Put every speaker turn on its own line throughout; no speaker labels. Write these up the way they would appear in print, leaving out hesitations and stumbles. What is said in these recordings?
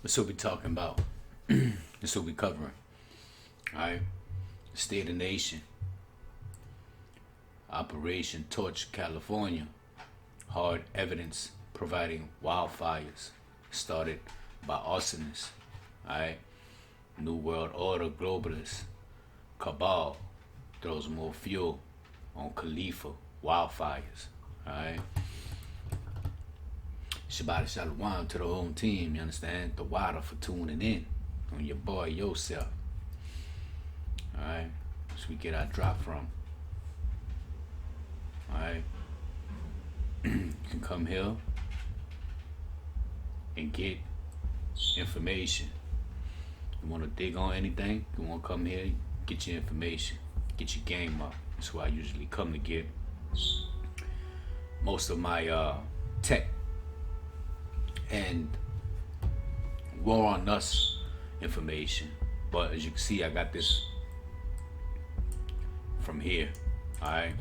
That's what we're talking about. That's what we're covering. Alright? State of the Nation. Operation Torch, California. Hard evidence providing wildfires started by arsonists. Alright? New World Order globalists. Cabal throws more fuel on Khalifa wildfires. Alright? Shabbat Shalom to the whole team, you understand? The water for tuning in on your boy Yosef. Alright? So we get our drop from. Alright? You can come here and get information. You want to dig on anything? You want to come here, get your information, get your game up. That's where I usually come to get most of my tech and War on Us information. But as you can see, I got this from here. Alright.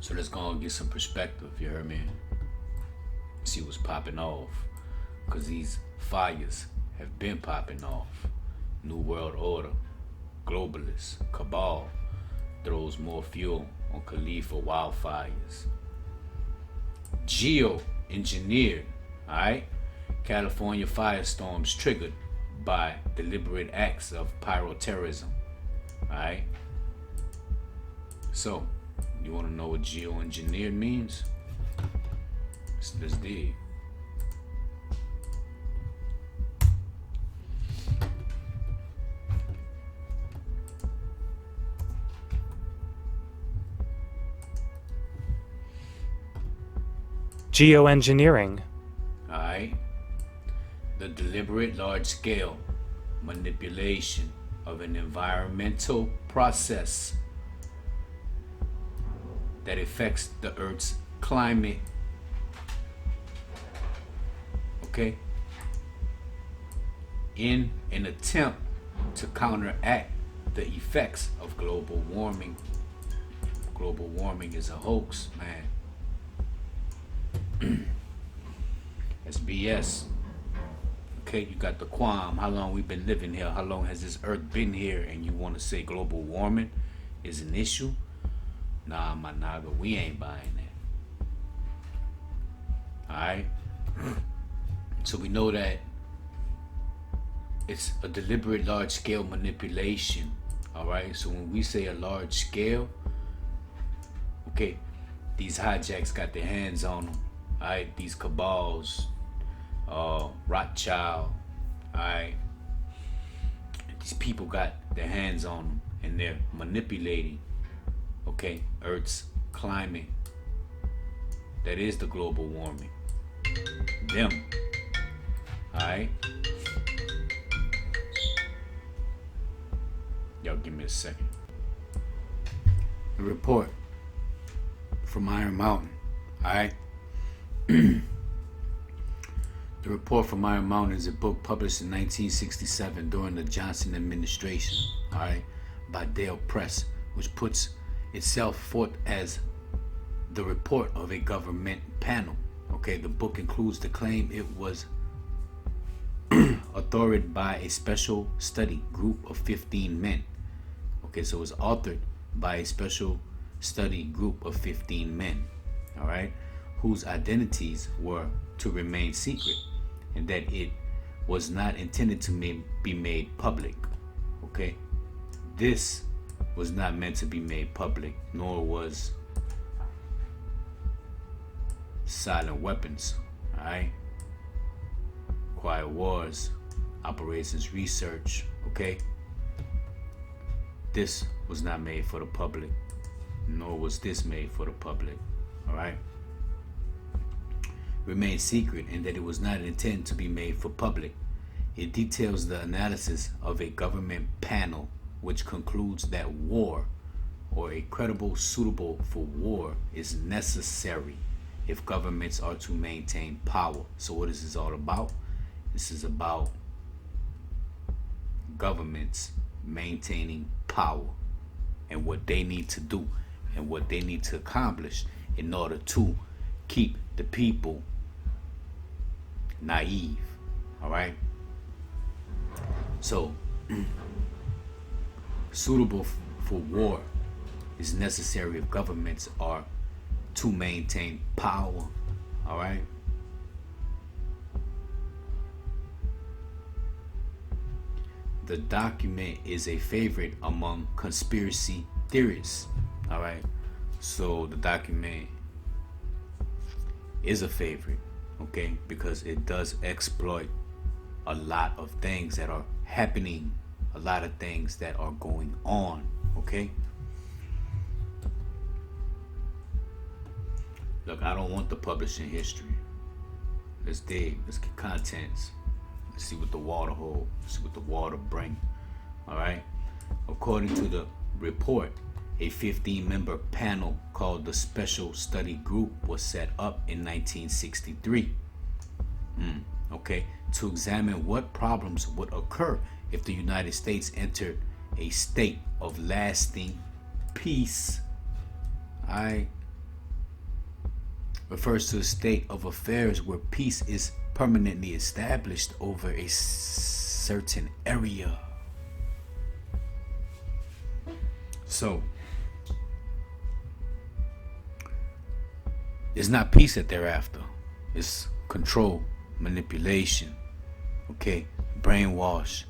So let's go and get some perspective, you heard me? See what's popping off. Cause these fires have been popping off. New World Order, globalists, cabal throws more fuel on Khalifa wildfires. Geo-engineered, alright? California firestorms triggered by deliberate acts of pyroterrorism, alright? So, you want to know what geo-engineered means? Let's dig.
Geoengineering.
Alright? The deliberate large-scale manipulation of an environmental process that affects the Earth's climate. Okay? In an attempt to counteract the effects of global warming. Global warming is a hoax, man. That's BS. Okay, you got the qualm. How long we been living here? How long has this earth been here? And you want to say global warming is an issue? Nah, my naga, we ain't buying that. Alright? So we know that it's a deliberate large-scale manipulation. Alright? So when we say a large scale, okay, these hijacks got their hands on them. Alright, these cabals, Rothschild, alright, these people got their hands on them and they're manipulating, okay, Earth's climate. That is the global warming. Them, alright. Y'all give me a second. A report from Iron Mountain, alright. The report from Iron Mountain is a book published in 1967 during the Johnson administration, alright, by Dale Press, which puts itself forth as the report of a government panel. Okay, the book includes the claim it was authored by a special study group of 15 men. Okay, so it was authored by a special study group of 15 men, alright, whose identities were to remain secret and that it was not intended to be made public. Okay, this was not meant to be made public, nor was silent weapons, alright, quiet wars, operations research. Okay, this was not made for the public, nor was this made for the public. Alright, remained secret and that it was not intended to be made for public. It details the analysis of a government panel which concludes that war, or a credible suitable for war, is necessary if governments are to maintain power. So what is this all about? This is about governments maintaining power and what they need to do and what they need to accomplish in order to keep the people naive. All right. So, suitable for war is necessary if governments are to maintain power. All right. The document is a favorite among conspiracy theorists. All right. So the document is a favorite, okay, because it does exploit a lot of things that are happening, a lot of things that are going on, okay? Look, I don't want the publishing history. Let's dig. Let's get contents. Let's see what the water hold. Let's see what the water bring. All right. According to the report, a 15-member panel called the Special Study Group was set up in 1963. Okay, to examine what problems would occur if the United States entered a state of lasting peace. I refers to a state of affairs where peace is permanently established over a certain area. So, it's not peace that they're after. It's control, manipulation, okay, brainwash.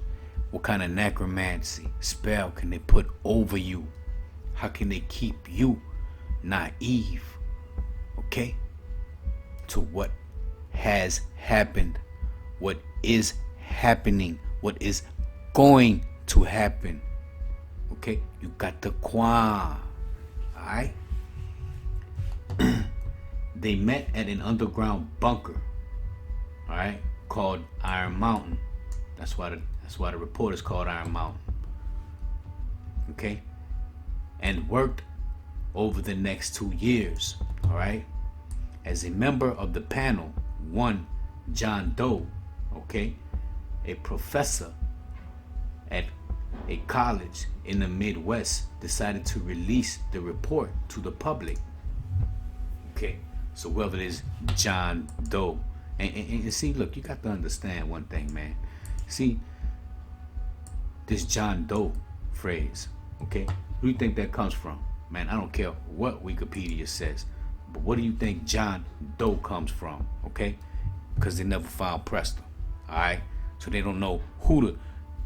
What kind of necromancy spell can they put over you? How can they keep you naive, okay, to what has happened, what is happening, what is going to happen? Okay, you got the Quan. Alright? They met at an underground bunker, alright, called Iron Mountain. That's why the report is called Iron Mountain. Okay? And worked over the next 2 years. Alright? As a member of the panel, one John Doe, okay, a professor at a college in the Midwest, decided to release the report to the public. Okay, so whoever it is, John Doe, and see, look, you got to understand one thing, man. See, this John Doe phrase, okay, who do you think that comes from? Man, I don't care what Wikipedia says, but what do you think John Doe comes from? Okay, because they never found Preston. All right, so they don't know who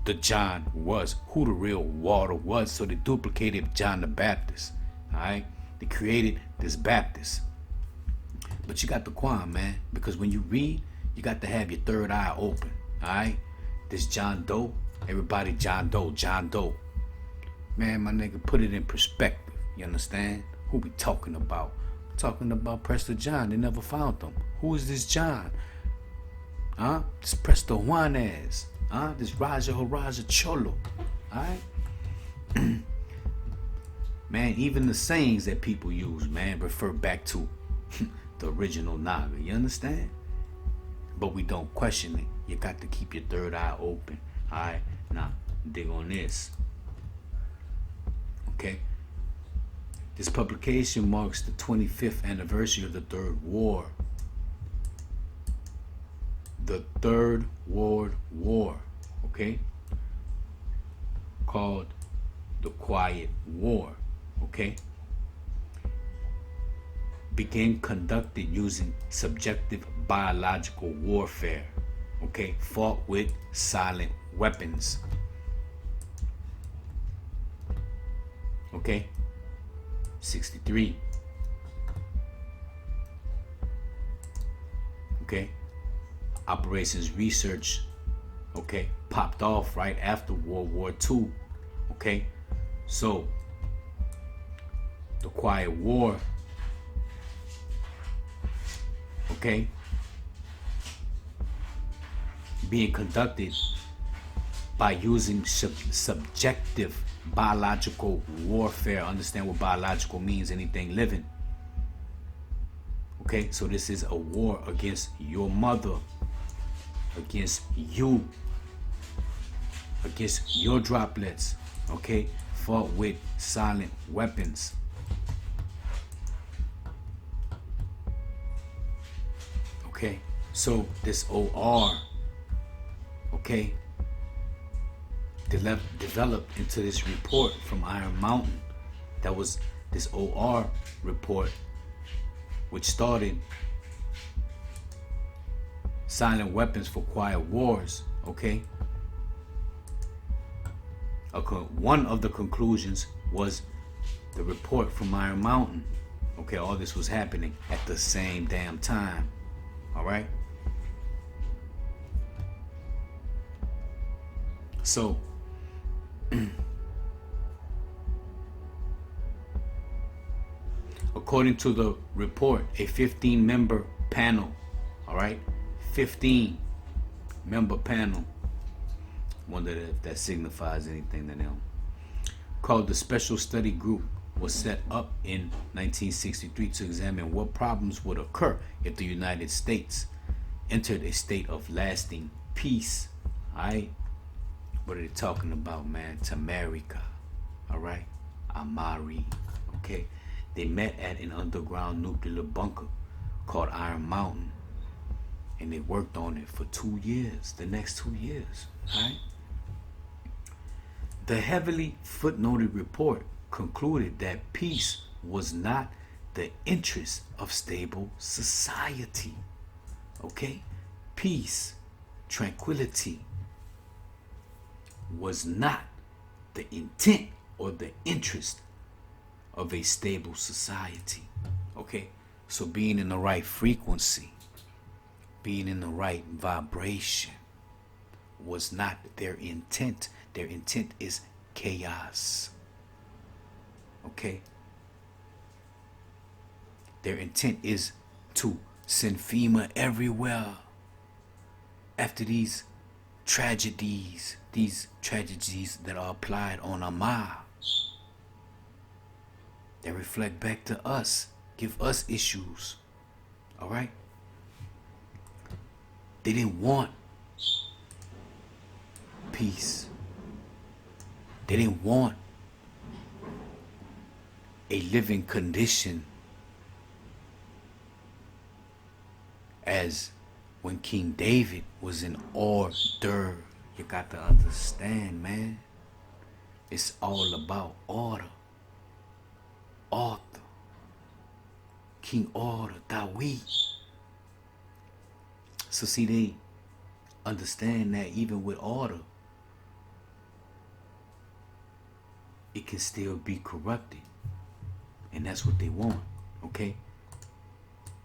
the John was, who the real water was, so they duplicated John the Baptist. All right, they created this Baptist. But you got the Quan, man, because when you read, you got to have your third eye open. All right, this John Doe, everybody John Doe, John Doe. Man, my nigga, put it in perspective. You understand? Who we talking about? We're talking about Prester John. They never found him. Who is this John? Huh? This Prester Juanez. Huh? This Raja Horaja Cholo. Alright? Man, even the sayings that people use, man, refer back to the original Naga. You understand? But we don't question it. You got to keep your third eye open. Alright? Now, dig on this. Okay? This publication marks the 25th anniversary of the Third War. The Third World War, okay? Called the Quiet War, okay? Began conducted using subjective biological warfare, okay? Fought with silent weapons, okay? 63. Okay. Operations research, okay, popped off right after World War II. Okay. So the Quiet War, okay, being conducted by using subjective biological warfare. Understand what biological means? Anything living. Okay, so this is a war against your mother, against you, against your droplets. Okay, fought with silent weapons. Okay, So this OR, okay, developed into this report from Iron Mountain. That was this OR report, which started Silent Weapons for Quiet Wars, okay? One of the conclusions was the report from Iron Mountain. Okay, all this was happening at the same damn time. All right? So, according to the report, a 15-member panel, all right? 15-member panel. Wonder if that signifies anything to them. Called the Special Study Group was set up in 1963 to examine what problems would occur if the United States entered a state of lasting peace. Alright? What are they talking about, man? Tamarica. Alright? Amari. Okay? They met at an underground nuclear bunker called Iron Mountain. And they worked on it for 2 years. The next 2 years. Alright? The heavily footnoted report concluded that peace was not the interest of stable society. Okay? Peace, tranquility was not the intent or the interest of a stable society. Okay? So being in the right frequency, being in the right vibration was not their intent. Their intent is chaos. Okay? Their intent is to send FEMA everywhere after these tragedies that are applied on Amar. They reflect back to us, give us issues. All right? They didn't want peace. They didn't want a living condition as when King David was in order. You got to understand, man. It's all about order. Arthur. King Order, Dawit. So see, they understand that even with order, it can still be corrupted. And that's what they want, okay?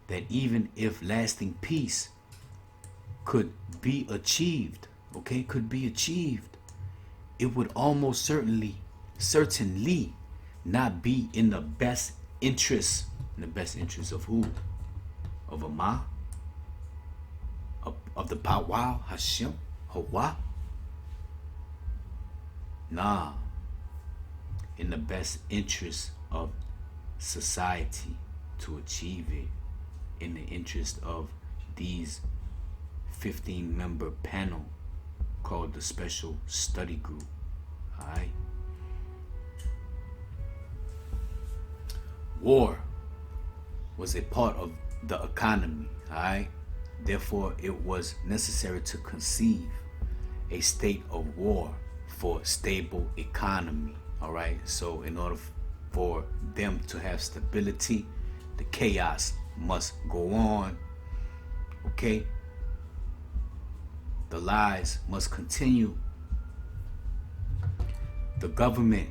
That even if lasting peace could be achieved, okay, it would almost certainly not be in the best interest. In the best interest of who? Of Amar? Of the Power, Hashem, Hawa? Nah. In the best interest of society to achieve it, in the interest of these 15-member panel called the Special Study Group. Alright? War was a part of the economy. Alright? Therefore, it was necessary to conceive a state of war for stable economy. All right. So in order for them to have stability, the chaos must go on. Okay. The lies must continue. The government,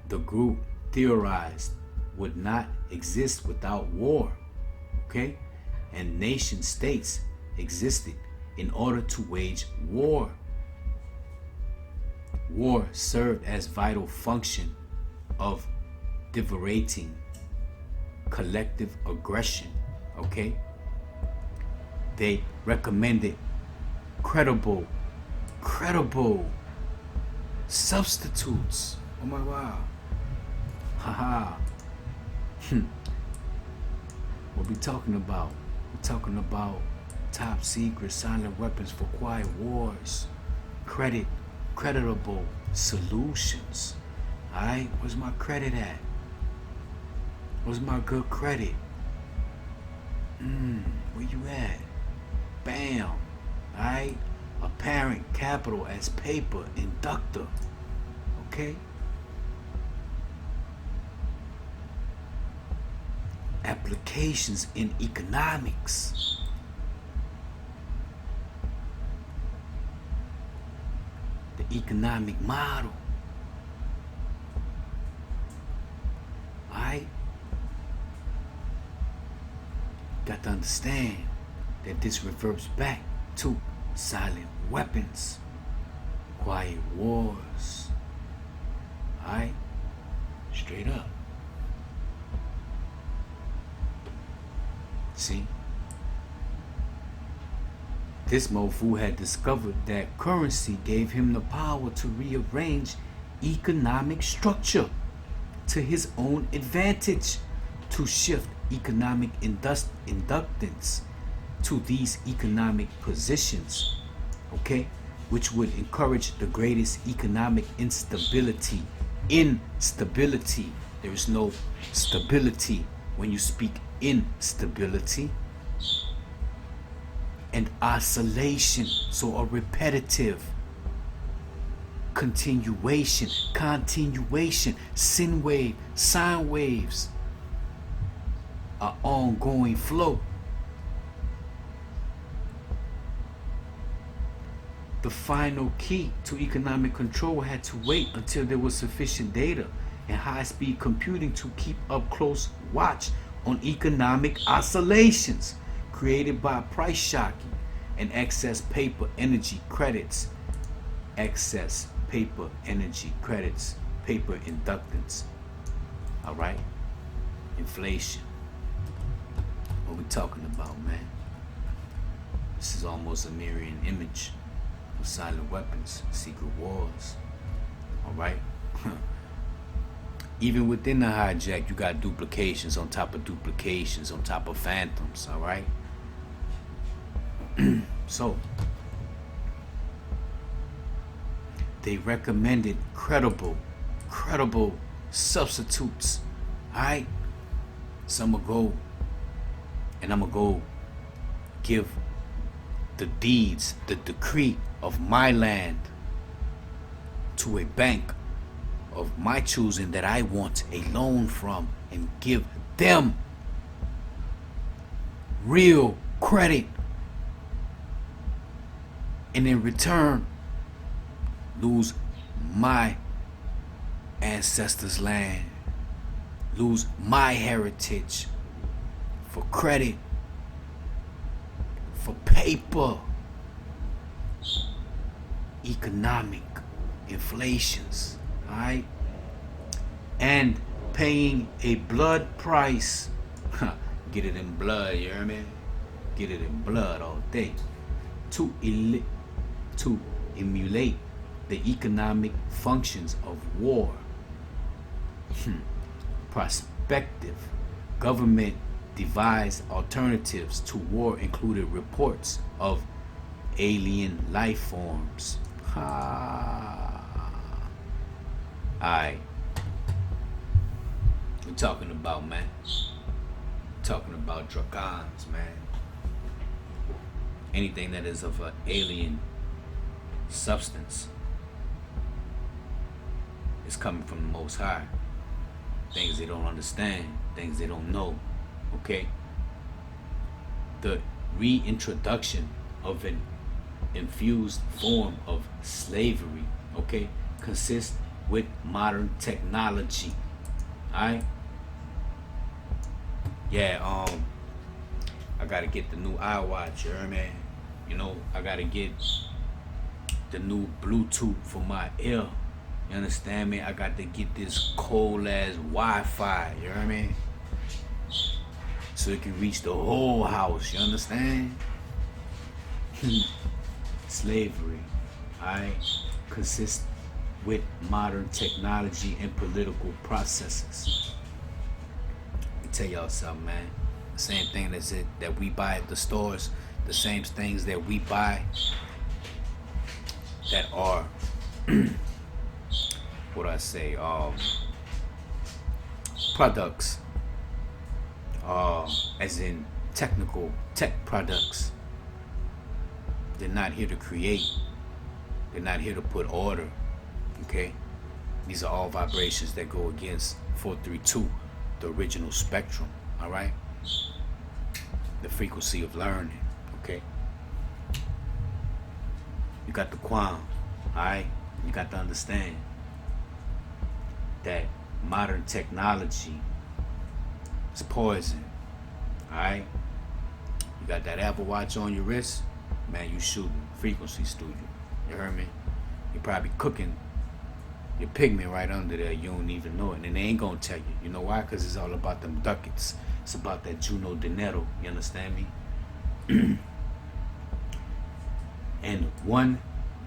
the group theorized, would not exist without war. Okay. And nation states existed in order to wage war. War served as vital function of liberating collective aggression. Okay? They recommended credible substitutes. Oh my wow. Haha. What we talking about? We're talking about top secret silent weapons for quiet wars. Creditable solutions. Alright? Where's my credit at? Where's my good credit? Where you at? Bam. Alright? Apparent capital as paper, inductor. Okay? Applications in economics. The economic model. Alright? Got to understand that this reverts back to silent weapons, quiet wars. Alright? Straight up. See? This mofo had discovered that currency gave him the power to rearrange economic structure to his own advantage, to shift economic inductance to these economic positions, okay, which would encourage the greatest economic instability. Instability. There is no stability when you speak instability. And oscillation, so a repetitive continuation, sin wave, sine waves, an ongoing flow. The final key to economic control had to wait until there was sufficient data and high-speed computing to keep up close watch on economic oscillations created by price shocking and excess paper energy credits, paper inductance. All right, inflation. What we talking about, man? This is almost a mirroring image of silent weapons, secret wars. All right. Even within the hijack, you got duplications on top of duplications on top of phantoms. All right. So they recommended credible substitutes. Alright? So I'm gonna go and I'm gonna go give the deeds, the decree of my land to a bank of my choosing that I want a loan from and give them real credit. And in return, lose my ancestors' land, lose my heritage for credit, for paper, economic inflations, alright? And paying a blood price. Get it in blood, you hear me? Get it in blood all day. To emulate the economic functions of war. Prospective government devised alternatives to war included reports of alien life forms. Alright. We're talking about, man. Talking about dragons, man. Anything that is of an alien substance is coming from the Most High. Things they don't understand, things they don't know. Okay? The reintroduction of an infused form of slavery, okay, consists with modern technology. Alright? Yeah, I gotta get the new iWatch, you hear me? You know, I gotta get the new Bluetooth for my ear. You understand me? I got to get this cold ass Wi-Fi, you hear me? So it can reach the whole house, you understand? Slavery, alright, consists with modern technology and political processes. Let me tell y'all something, man. Same thing that we buy at the stores, the same things that we buy that are what I say, products, as in tech products, they're not here to create. They're not here to put order. Okay? These are all vibrations that go against 432, the original spectrum. Alright? The frequency of learning. Okay? You got the Quam. Alright? You got to understand that modern technology is poison. Alright? You got that Apple Watch on your wrist, man, you shooting frequencies through you. You heard me? You're probably cooking your pigment right under there. You don't even know it. And they ain't gonna tell you. You know why? Because it's all about them ducats. It's about that Juno dinero. You understand me? And one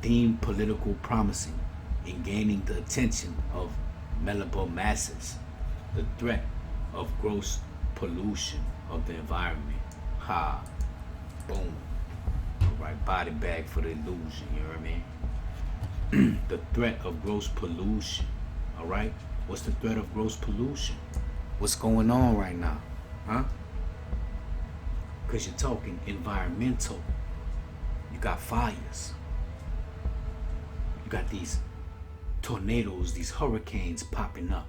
deemed political promising in gaining the attention of malleable masses, the threat of gross pollution of the environment. Ha. Boom. Alright, body bag for the illusion, you know what I mean? The threat of gross pollution. Alright? What's the threat of gross pollution? What's going on right now? Huh? Because you're talking environmental. You got fires. You got these tornadoes, these hurricanes popping up.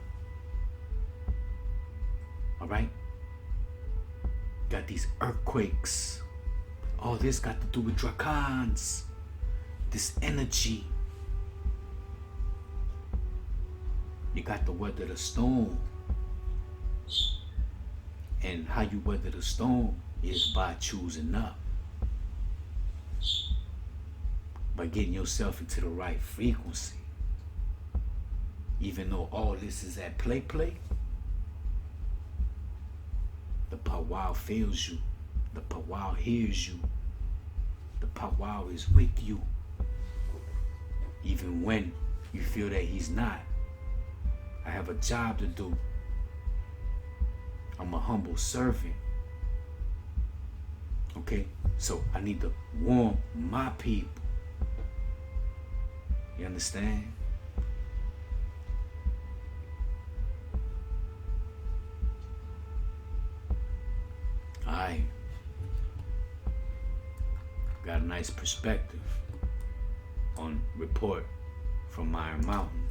Alright? Got these earthquakes. All this got to do with dracons. This energy. You got to weather the storm. And how you weather the storm is by choosing up. By getting yourself into the right frequency. Even though all this is at play, the powwow feels you. The powwow hears you. The powwow is with you. Even when you feel that he's not. I have a job to do. I'm a humble servant. Okay? So I need to warn my people. You understand? I got a nice perspective on report from Iron Mountain.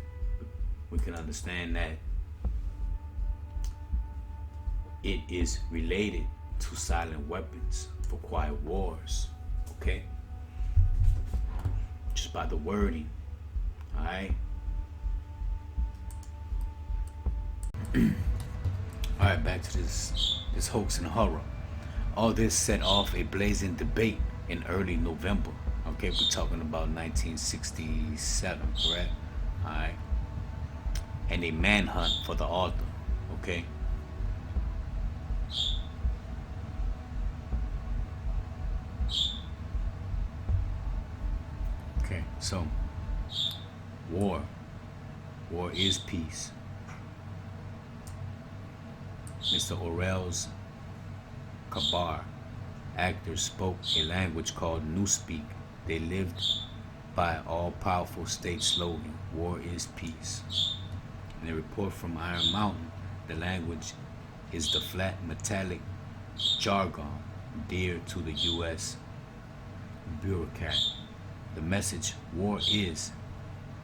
We can understand that it is related to silent weapons for quiet wars. Okay? Just by the wording. Alright? Alright, back to this hoax and horror. All this set off a blazing debate in early November. Okay, we're talking about 1967, correct? Alright. And a manhunt for the author. Okay? Okay, so war is peace. Mr. Orel's Kabar actors spoke a language called Newspeak. They lived by all-powerful state slogan, war is peace. In a report from Iron Mountain, the language is the flat metallic jargon dear to the U.S. bureaucrat. The message, war is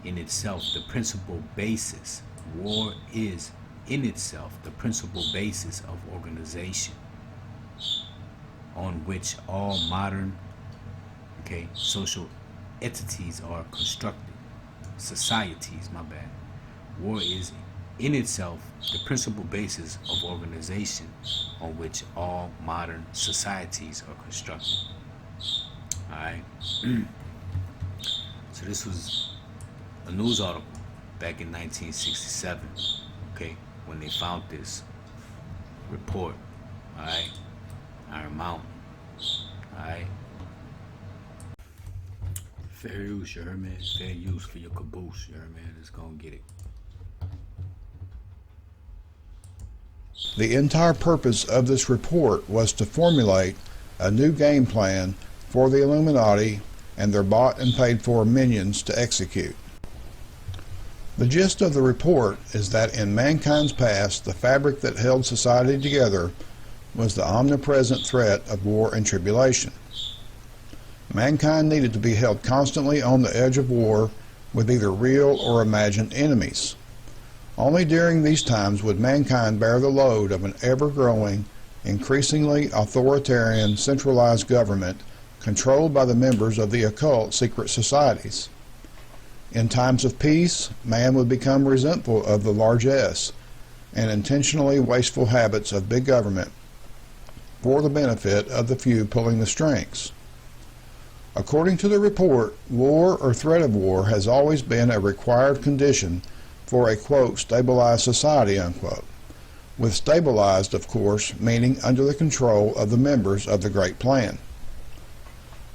in itself the principal basis. War is in itself the principal basis of organization on which all modern social entities are constructed. Societies, my bad. War is in itself the principal basis of organization on which all modern societies are constructed. Alright? So this was a news article back in 1967, okay, when they found this report, alright, Iron Mountain, alright. Fair use, you heard me? Fair use for your caboose, you heard me? Let's go and get it.
The entire purpose of this report was to formulate a new game plan for the Illuminati and their bought and paid for minions to execute. The gist of the report is that in mankind's past, the fabric that held society together was the omnipresent threat of war and tribulation. Mankind needed to be held constantly on the edge of war with either real or imagined enemies. Only during these times would mankind bear the load of an ever-growing, increasingly authoritarian, centralized government controlled by the members of the occult secret societies. In times of peace, man would become resentful of the largesse and intentionally wasteful habits of big government for the benefit of the few pulling the strings. According to the report, war or threat of war has always been a required condition for a, quote, stabilized society, unquote, with stabilized, of course, meaning under the control of the members of the Great Plan.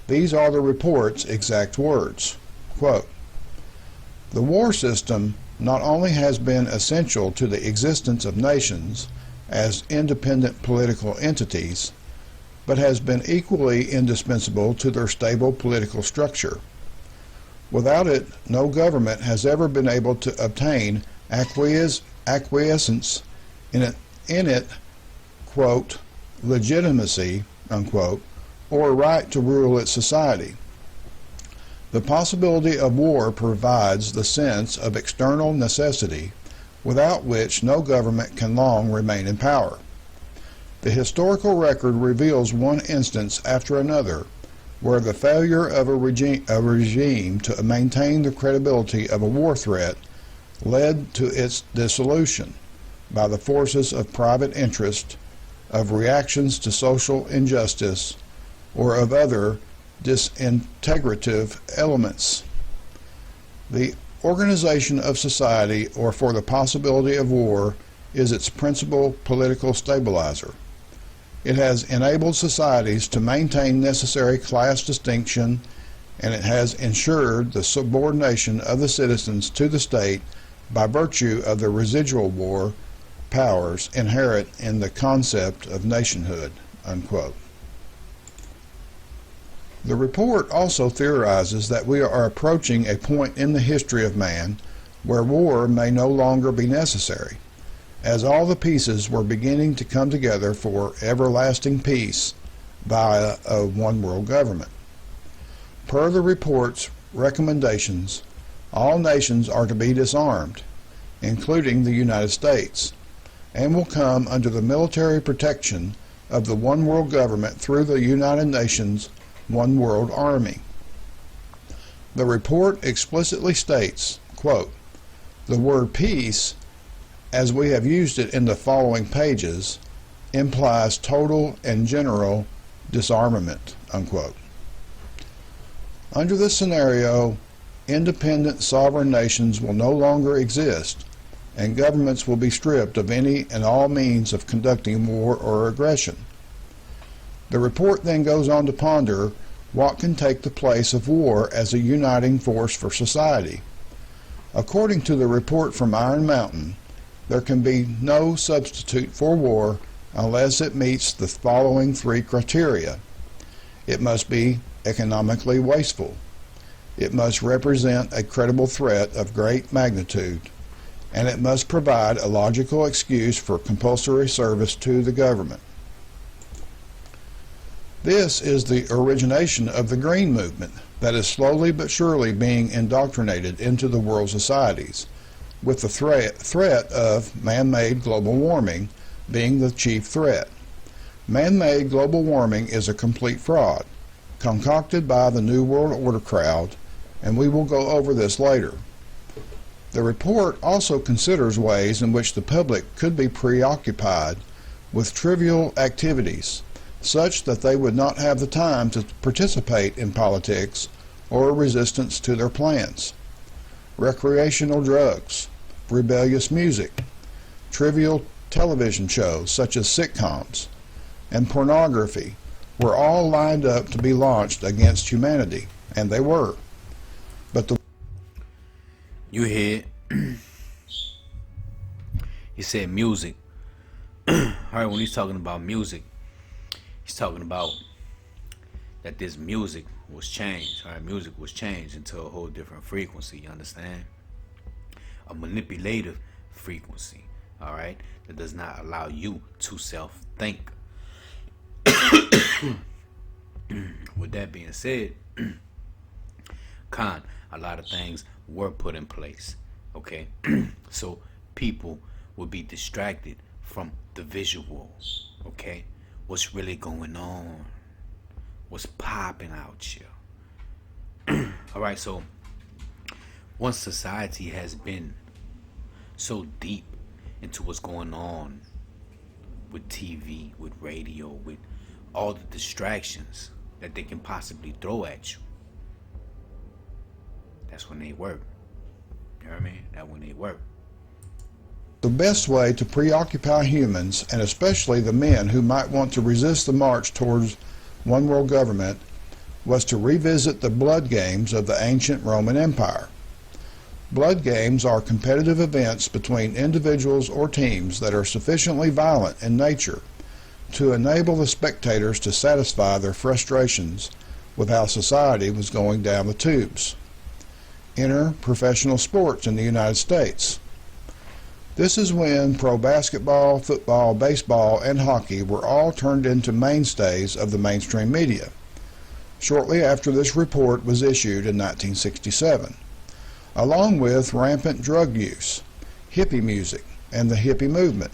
These are the report's exact words, quote, "The war system not only has been essential to the existence of nations as independent political entities, but has been equally indispensable to their stable political structure. Without it, no government has ever been able to obtain acquiescence in it, quote, legitimacy, unquote, or right to rule its society. The possibility of war provides the sense of external necessity without which no government can long remain in power. The historical record reveals one instance after another where the failure of a regime to maintain the credibility of a war threat led to its dissolution by the forces of private interest, of reactions to social injustice, or of other disintegrative elements. The organization of society, or for the possibility of war, is its principal political stabilizer. It has enabled societies to maintain necessary class distinction, and it has ensured the subordination of the citizens to the state by virtue of the residual war powers inherent in the concept of nationhood," unquote. The report also theorizes that we are approaching a point in the history of man where war may no longer be necessary, as all the pieces were beginning to come together for everlasting peace via a one-world government. Per the report's recommendations, all nations are to be disarmed, including the United States, and will come under the military protection of the one-world government through the United Nations One World Army. The report explicitly states, quote, "The word peace, as we have used it in the following pages, implies total and general disarmament," unquote. Under this scenario, independent sovereign nations will no longer exist, and governments will be stripped of any and all means of conducting war or aggression. The report then goes on to ponder what can take the place of war as a uniting force for society. According to the report from Iron Mountain, there can be no substitute for war unless it meets the following three criteria. It must be economically wasteful. It must represent a credible threat of great magnitude, and it must provide a logical excuse for compulsory service to the government. This is the origination of the Green Movement that is slowly but surely being indoctrinated into the world societies, with the threat of man-made global warming being the chief threat. Man-made global warming is a complete fraud, concocted by the New World Order crowd, and we will go over this later. The report also considers ways in which the public could be preoccupied with trivial activities, such that they would not have the time to participate in politics or resistance to their plans. Recreational drugs, rebellious music, trivial television shows such as sitcoms, and pornography were all lined up to be launched against humanity, and they were. But the
You hear? He said music. Alright, when he's talking about music, he's talking about that this music was changed. Alright, music was changed into a whole different frequency, you understand? A manipulative frequency, alright, that does not allow you to self-think. With that being said, Con, a lot of things were put in place. Okay, so people would be distracted from the visual. Okay, what's really going on? What's popping out here? All right, so once society has been so deep into what's going on with TV, with radio, with all the distractions that they can possibly throw at you, that's when they work. You know what I mean? That's when they work.
The best way to preoccupy humans, and especially the men who might want to resist the march towards one world government, was to revisit the blood games of the ancient Roman Empire. Blood games are competitive events between individuals or teams that are sufficiently violent in nature to enable the spectators to satisfy their frustrations with how society was going down the tubes. Enter professional sports in the United States. This is when pro basketball, football, baseball, and hockey were all turned into mainstays of the mainstream media. Shortly after this report was issued in 1967, along with rampant drug use, hippie music and the hippie movement,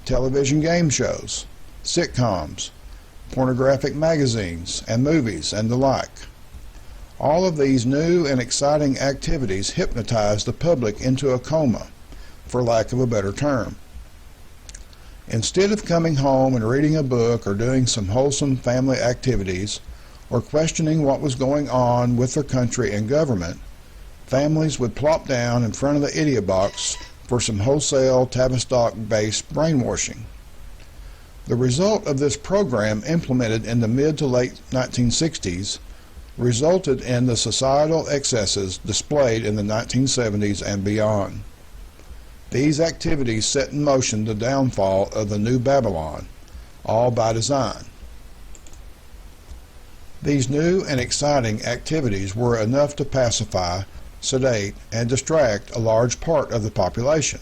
television game shows, sitcoms, pornographic magazines and movies, and the like. All of these new and exciting activities hypnotized the public into a coma, for lack of a better term. Instead of coming home and reading a book or doing some wholesome family activities or questioning what was going on with their country and government, families would plop down in front of the idiot box for some wholesale Tavistock-based brainwashing. The result of this program, implemented in the mid to late 1960s, resulted in the societal excesses displayed in the 1970s and beyond. These activities set in motion the downfall of the New Babylon, all by design. These new and exciting activities were enough to pacify, sedate, and distract a large part of the population.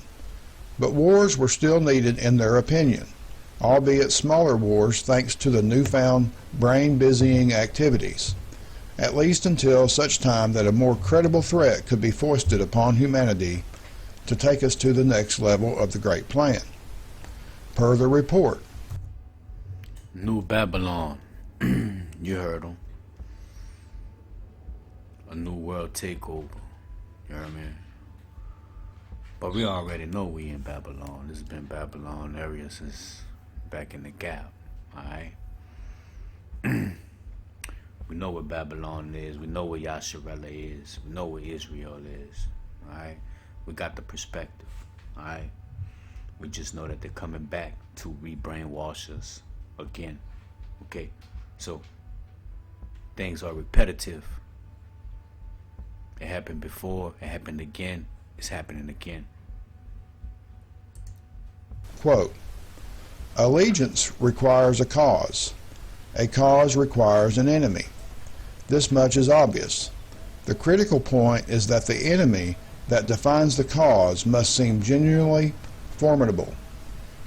But wars were still needed in their opinion, albeit smaller wars thanks to the newfound brain-busying activities, at least until such time that a more credible threat could be foisted upon humanity to take us to the next level of the Great Plan. Per the report,
New Babylon. You heard them. A new world takeover. You know what I mean? But we already know we in Babylon. This has been Babylon area since back in the Gap. Alright? We know what Babylon is. We know what Yasharella is. We know what Israel is. Alright? We got the perspective. Alright? We just know that they're coming back to re-brainwash us again. Okay? So, things are repetitive. It happened before. It happened again. It's happening again.
quote, "Allegiance requires a cause. A cause requires an enemy. This much is obvious. The critical point is that the enemy that defines the cause must seem genuinely formidable.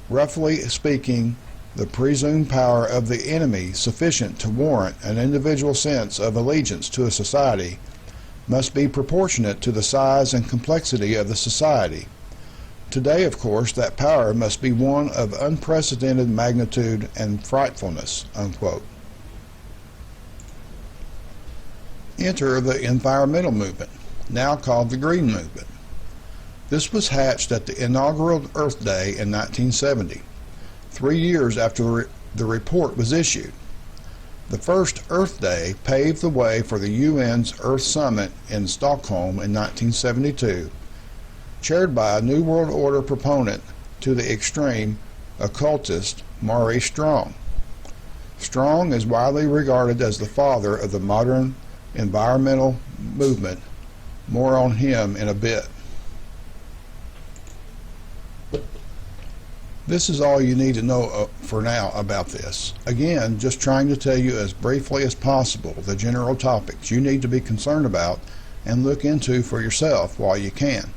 Roughly speaking, the presumed power of the enemy sufficient to warrant an individual sense of allegiance to a society must be proportionate to the size and complexity of the society. Today, of course, that power must be one of unprecedented magnitude and frightfulness," unquote. Enter the environmental movement, now called the Green Movement. This was hatched at the inaugural Earth Day in 1970, 3 years after the report was issued. The first Earth Day paved the way for the UN's Earth Summit in Stockholm in 1972, chaired by a New World Order proponent to the extreme, occultist Maurice Strong. Strong is widely regarded as the father of the modern environmental movement. More on him in a bit. This is all you need to know for now about this. Again, just trying to tell you as briefly as possible the general topics you need to be concerned about and look into for yourself while you can.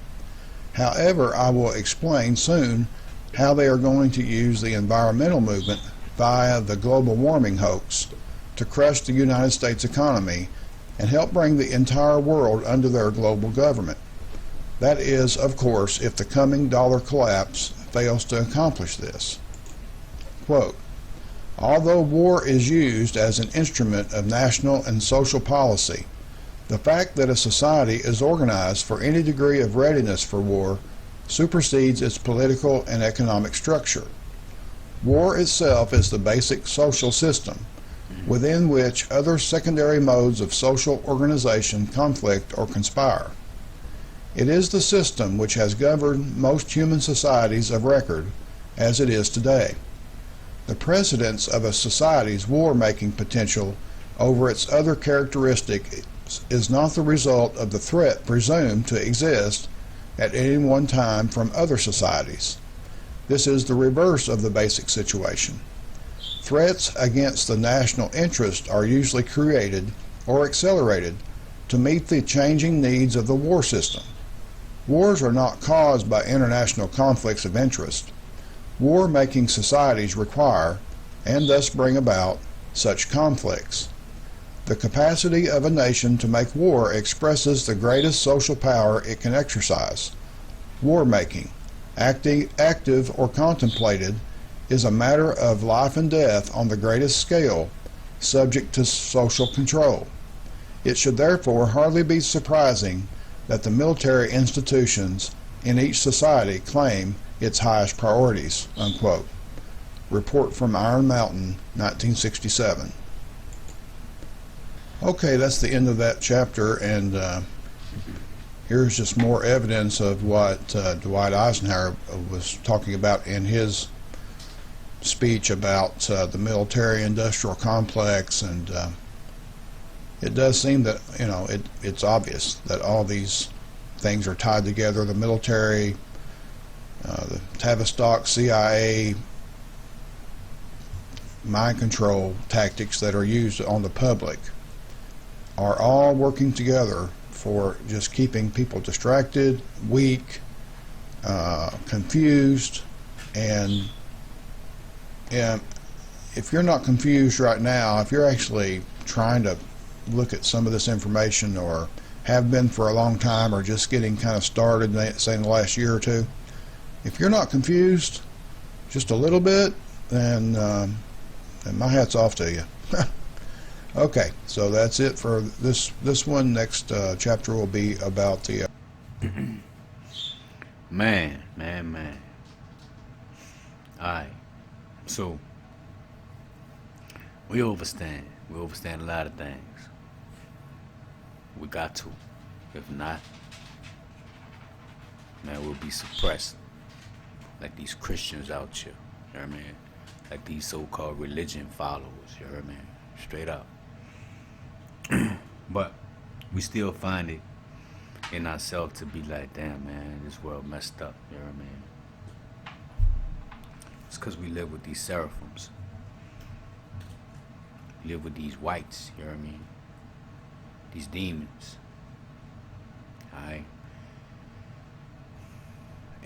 However, I will explain soon how they are going to use the environmental movement via the global warming hoax to crush the United States economy and help bring the entire world under their global government. That is, of course, if the coming dollar collapse fails to accomplish this. Quote, although war is used as an instrument of national and social policy, the fact that a society is organized for any degree of readiness for war supersedes its political and economic structure. War itself is the basic social system, within which other secondary modes of social organization conflict or conspire. It is the system which has governed most human societies of record as it is today. The precedence of a society's war-making potential over its other characteristics is not the result of the threat presumed to exist at any one time from other societies. This is the reverse of the basic situation. Threats against the national interest are usually created or accelerated to meet the changing needs of the war system. Wars are not caused by international conflicts of interest. War-making societies require, and thus bring about, such conflicts. The capacity of a nation to make war expresses the greatest social power it can exercise. War-making, active or contemplated, is a matter of life and death on the greatest scale, subject to social control. It should therefore hardly be surprising that the military institutions in each society claim its highest priorities, unquote. Report from Iron Mountain, 1967. Okay, that's the end of that chapter, and here's just more evidence of what Dwight Eisenhower was talking about in his speech about the military-industrial complex, and it does seem that, you know, it's obvious that all these things are tied together. The military, the Tavistock, CIA, mind control tactics that are used on the public are all working together for just keeping people distracted, weak, confused, and if you're not confused right now, if you're actually trying to look at some of this information, or have been for a long time, or just getting kind of started, say in the last year or two, if you're not confused just a little bit, then my hat's off to you. Okay, so that's it for this one. Next chapter will be about the
Man. Alright. So we overstand a lot of things. We got to. If not, man, we'll be suppressed. Like these Christians out here, you know what I mean? Like these so-called religion followers, you know what I mean? Straight up. But we still find it in ourselves to be like, damn, man, this world messed up, you know what I mean? It's because we live with these seraphims. We live with these whites, you know what I mean? These demons. Alright?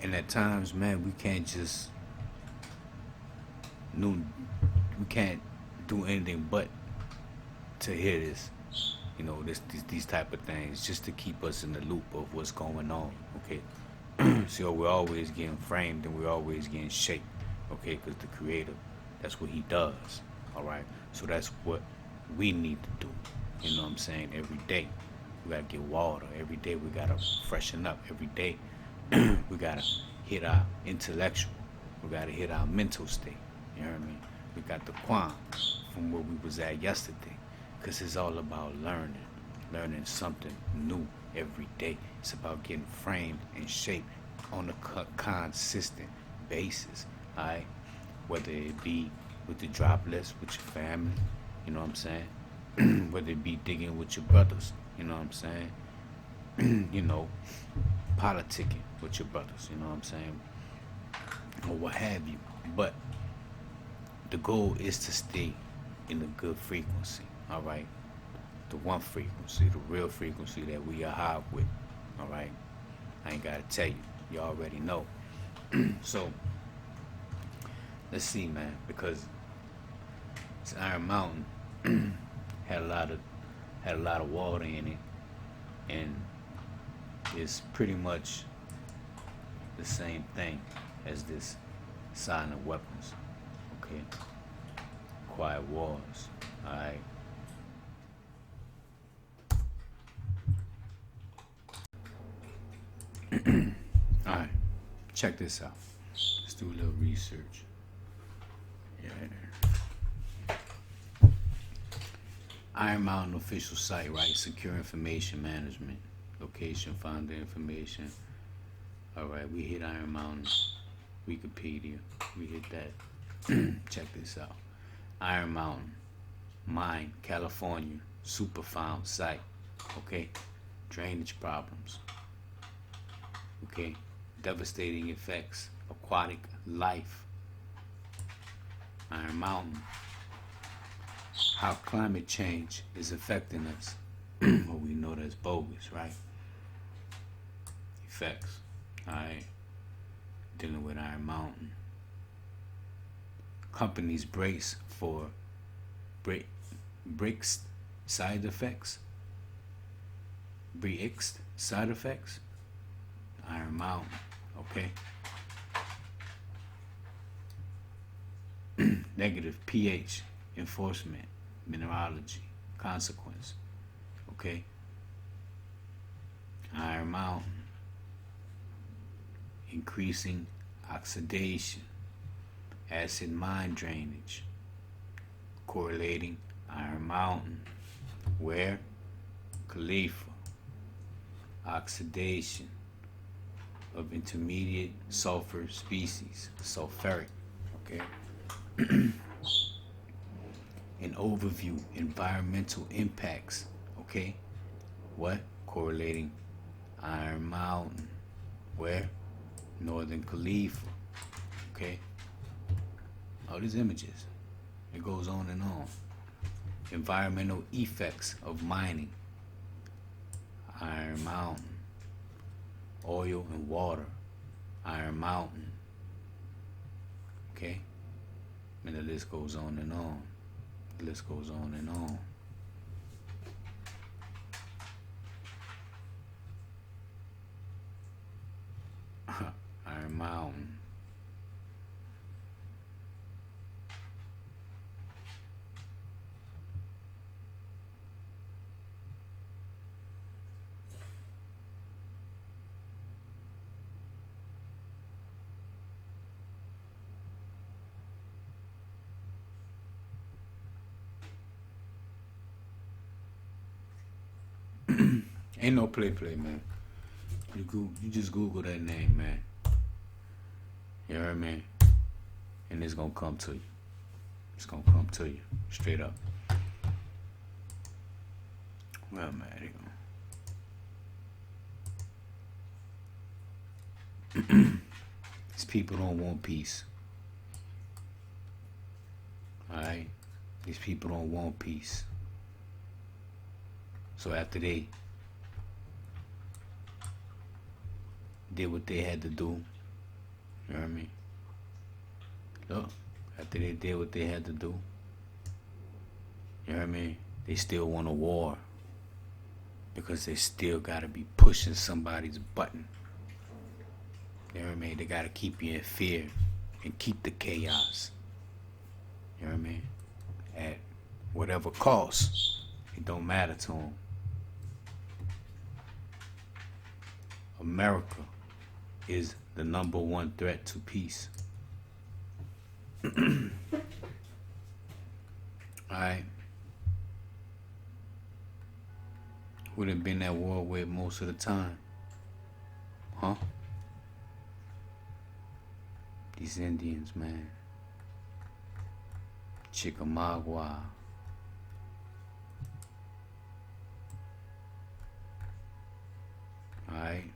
And at times, man, we can't just we can't do anything but to hear this, you know, these type of things, just to keep us in the loop of what's going on, okay? So we're always getting framed and we're always getting shaped, okay? Because the Creator, that's what He does, all right? So that's what we need to do, you know what I'm saying? Every day we gotta get water. Every day we gotta freshen up. Every day we gotta hit our intellectual. We gotta hit our mental state. You know what I mean? We got the Quan from where we was at yesterday, because it's all about learning something new every day. It's about getting framed and shaped on a consistent basis, all right? Whether it be with the droplets, with your family, you know what I'm saying? Whether it be digging with your brothers, you know what I'm saying? You know, politicking with your brothers, you know what I'm saying? Or what have you. But the goal is to stay in a good frequency, all right? The one frequency, the real frequency that we are high with, all right? I ain't gotta tell you, you already know. So, let's see, man, because Iron Mountain had a lot of had a lot of water in it, and it's pretty much the same thing as this Silent Weapons. Okay, Quiet Wars. All right. All right, check this out. Let's do a little research. Yeah. Iron Mountain official site, right? Secure information management. Location, founder information. All right, we hit Iron Mountain. Wikipedia. We hit that. Check this out. Iron Mountain Mine, California. Superfound site. Okay. Drainage problems. Okay. Devastating effects. Aquatic life. Iron Mountain. How climate change is affecting us. Well, we know that's bogus, right? Effects. Alright. Dealing with Iron Mountain. Companies brace for breaks side effects. Breaks side effects. Iron Mountain. Okay. Negative pH enforcement, mineralogy, consequence. Okay. Iron Mountain. Increasing oxidation, acid mine drainage, correlating Iron Mountain. Where? Khalifa. Oxidation of intermediate sulfur species, sulfuric. Okay. An overview, environmental impacts. Okay. What? Correlating Iron Mountain. Where? Northern Khalifa. Okay. All these images. It goes on and on. Environmental effects of mining. Iron Mountain. Oil and water. Iron Mountain. Okay. And the list goes on and on. The list goes on and on. Iron Mountain. Ain't no play, man. You just Google that name, man. You heard me? And it's gonna come to you. It's gonna come to you. Straight up. Well, man, these people don't want peace. Alright? These people don't want peace. So after they did what they had to do, you know what I mean? Look, after they did what they had to do, you know what I mean? They still want a war because they still gotta be pushing somebody's button. You know what I mean? They gotta keep you in fear and keep the chaos. You know what I mean? At whatever cost, it don't matter to them. America is the #1 threat to peace. Alright. Who done been at war with most of the time? Huh? These Indians, man. Chickamauga. Alright.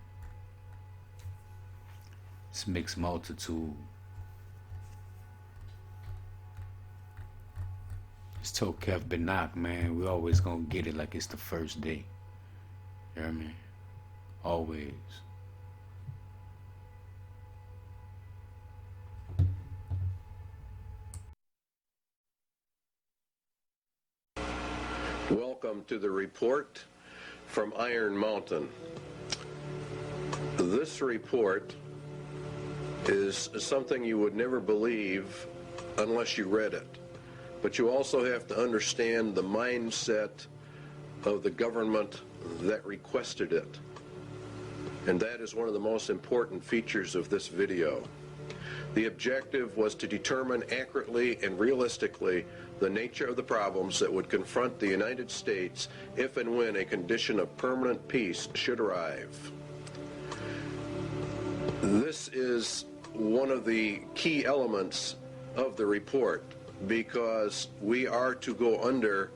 It's mixed multitude. Just told Kev Benak, man, we always gonna get it like it's the first day. You know what I mean? Always.
Welcome. Welcome to the report from Iron Mountain. This report is something you would never believe unless you read it. But you also have to understand the mindset of the government that requested it. And that is one of the most important features of this video. The objective was to determine accurately and realistically the nature of the problems that would confront the United States if and when a condition of permanent peace should arrive. This is one of the key elements of the report, because we are to go under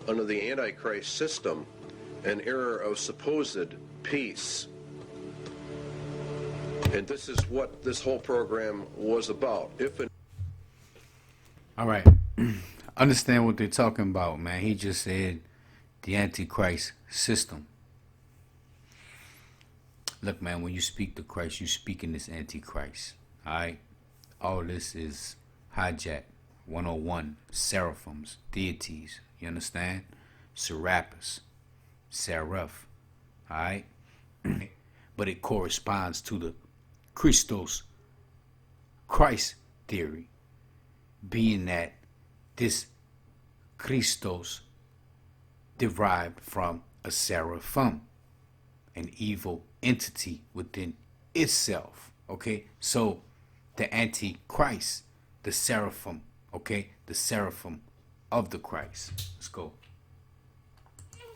the Antichrist system, an era of supposed peace. And this is what this whole program was about.
All right. Understand what they're talking about, man. He just said the Antichrist system. Look, man, when you speak to Christ, you speak in this Antichrist. All right? All this is hijack 101, seraphims, deities. You understand? Serapis, seraph. All right? But it corresponds to the Christos, Christ theory, being that this Christos derived from a seraphim, an evil entity within itself. Okay, so the Antichrist, the seraphim, okay, the seraphim of the Christ. Let's go.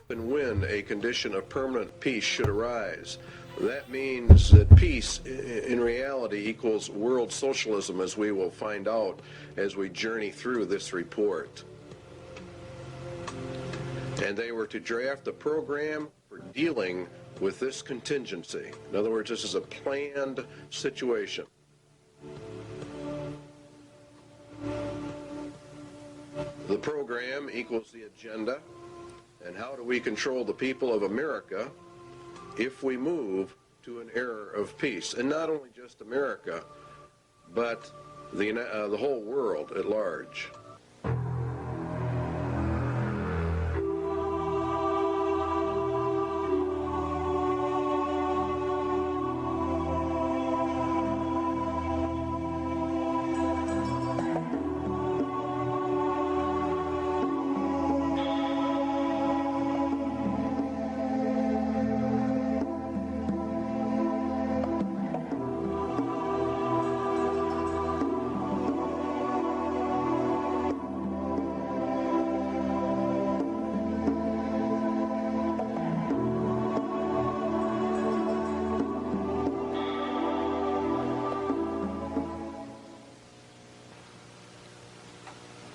And when a condition of permanent peace should arise, that means that peace in reality equals world socialism, as we will find out as we journey through this report. And they were to draft a program for dealing with this contingency. In other words, this is a planned situation. The program equals the agenda. And how do we control the people of America if we move to an era of peace? And not only just America, but the whole world at large.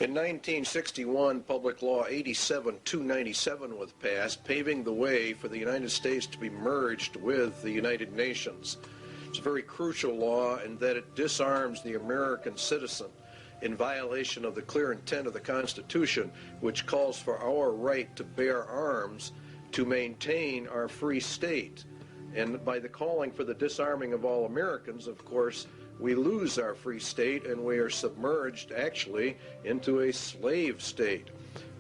In 1961, Public Law 87-297 was passed, paving the way for the United States to be merged with the United Nations. It's a very crucial law in that it disarms the American citizen in violation of the clear intent of the Constitution, which calls for our right to bear arms to maintain our free state. And by the calling for the disarming of all Americans, of course, we lose our free state and we are submerged actually into a slave state.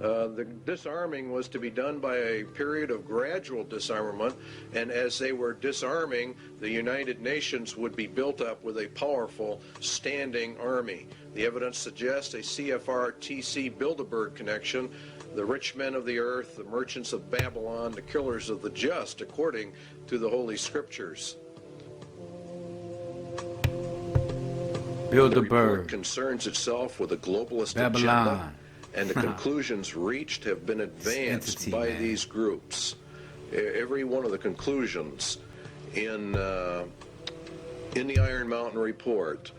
The disarming was to be done by a period of gradual disarmament, and as they were disarming, the United Nations would be built up with a powerful standing army. The evidence suggests a CFR-TC Bilderberg connection, the rich men of the earth, the merchants of Babylon, the killers of the just, according to the Holy Scriptures.
Bilderberg.
The report concerns itself with a globalist
Babylon.
agenda, and the conclusions reached have been advanced by these groups. Every one of the conclusions in the Iron Mountain report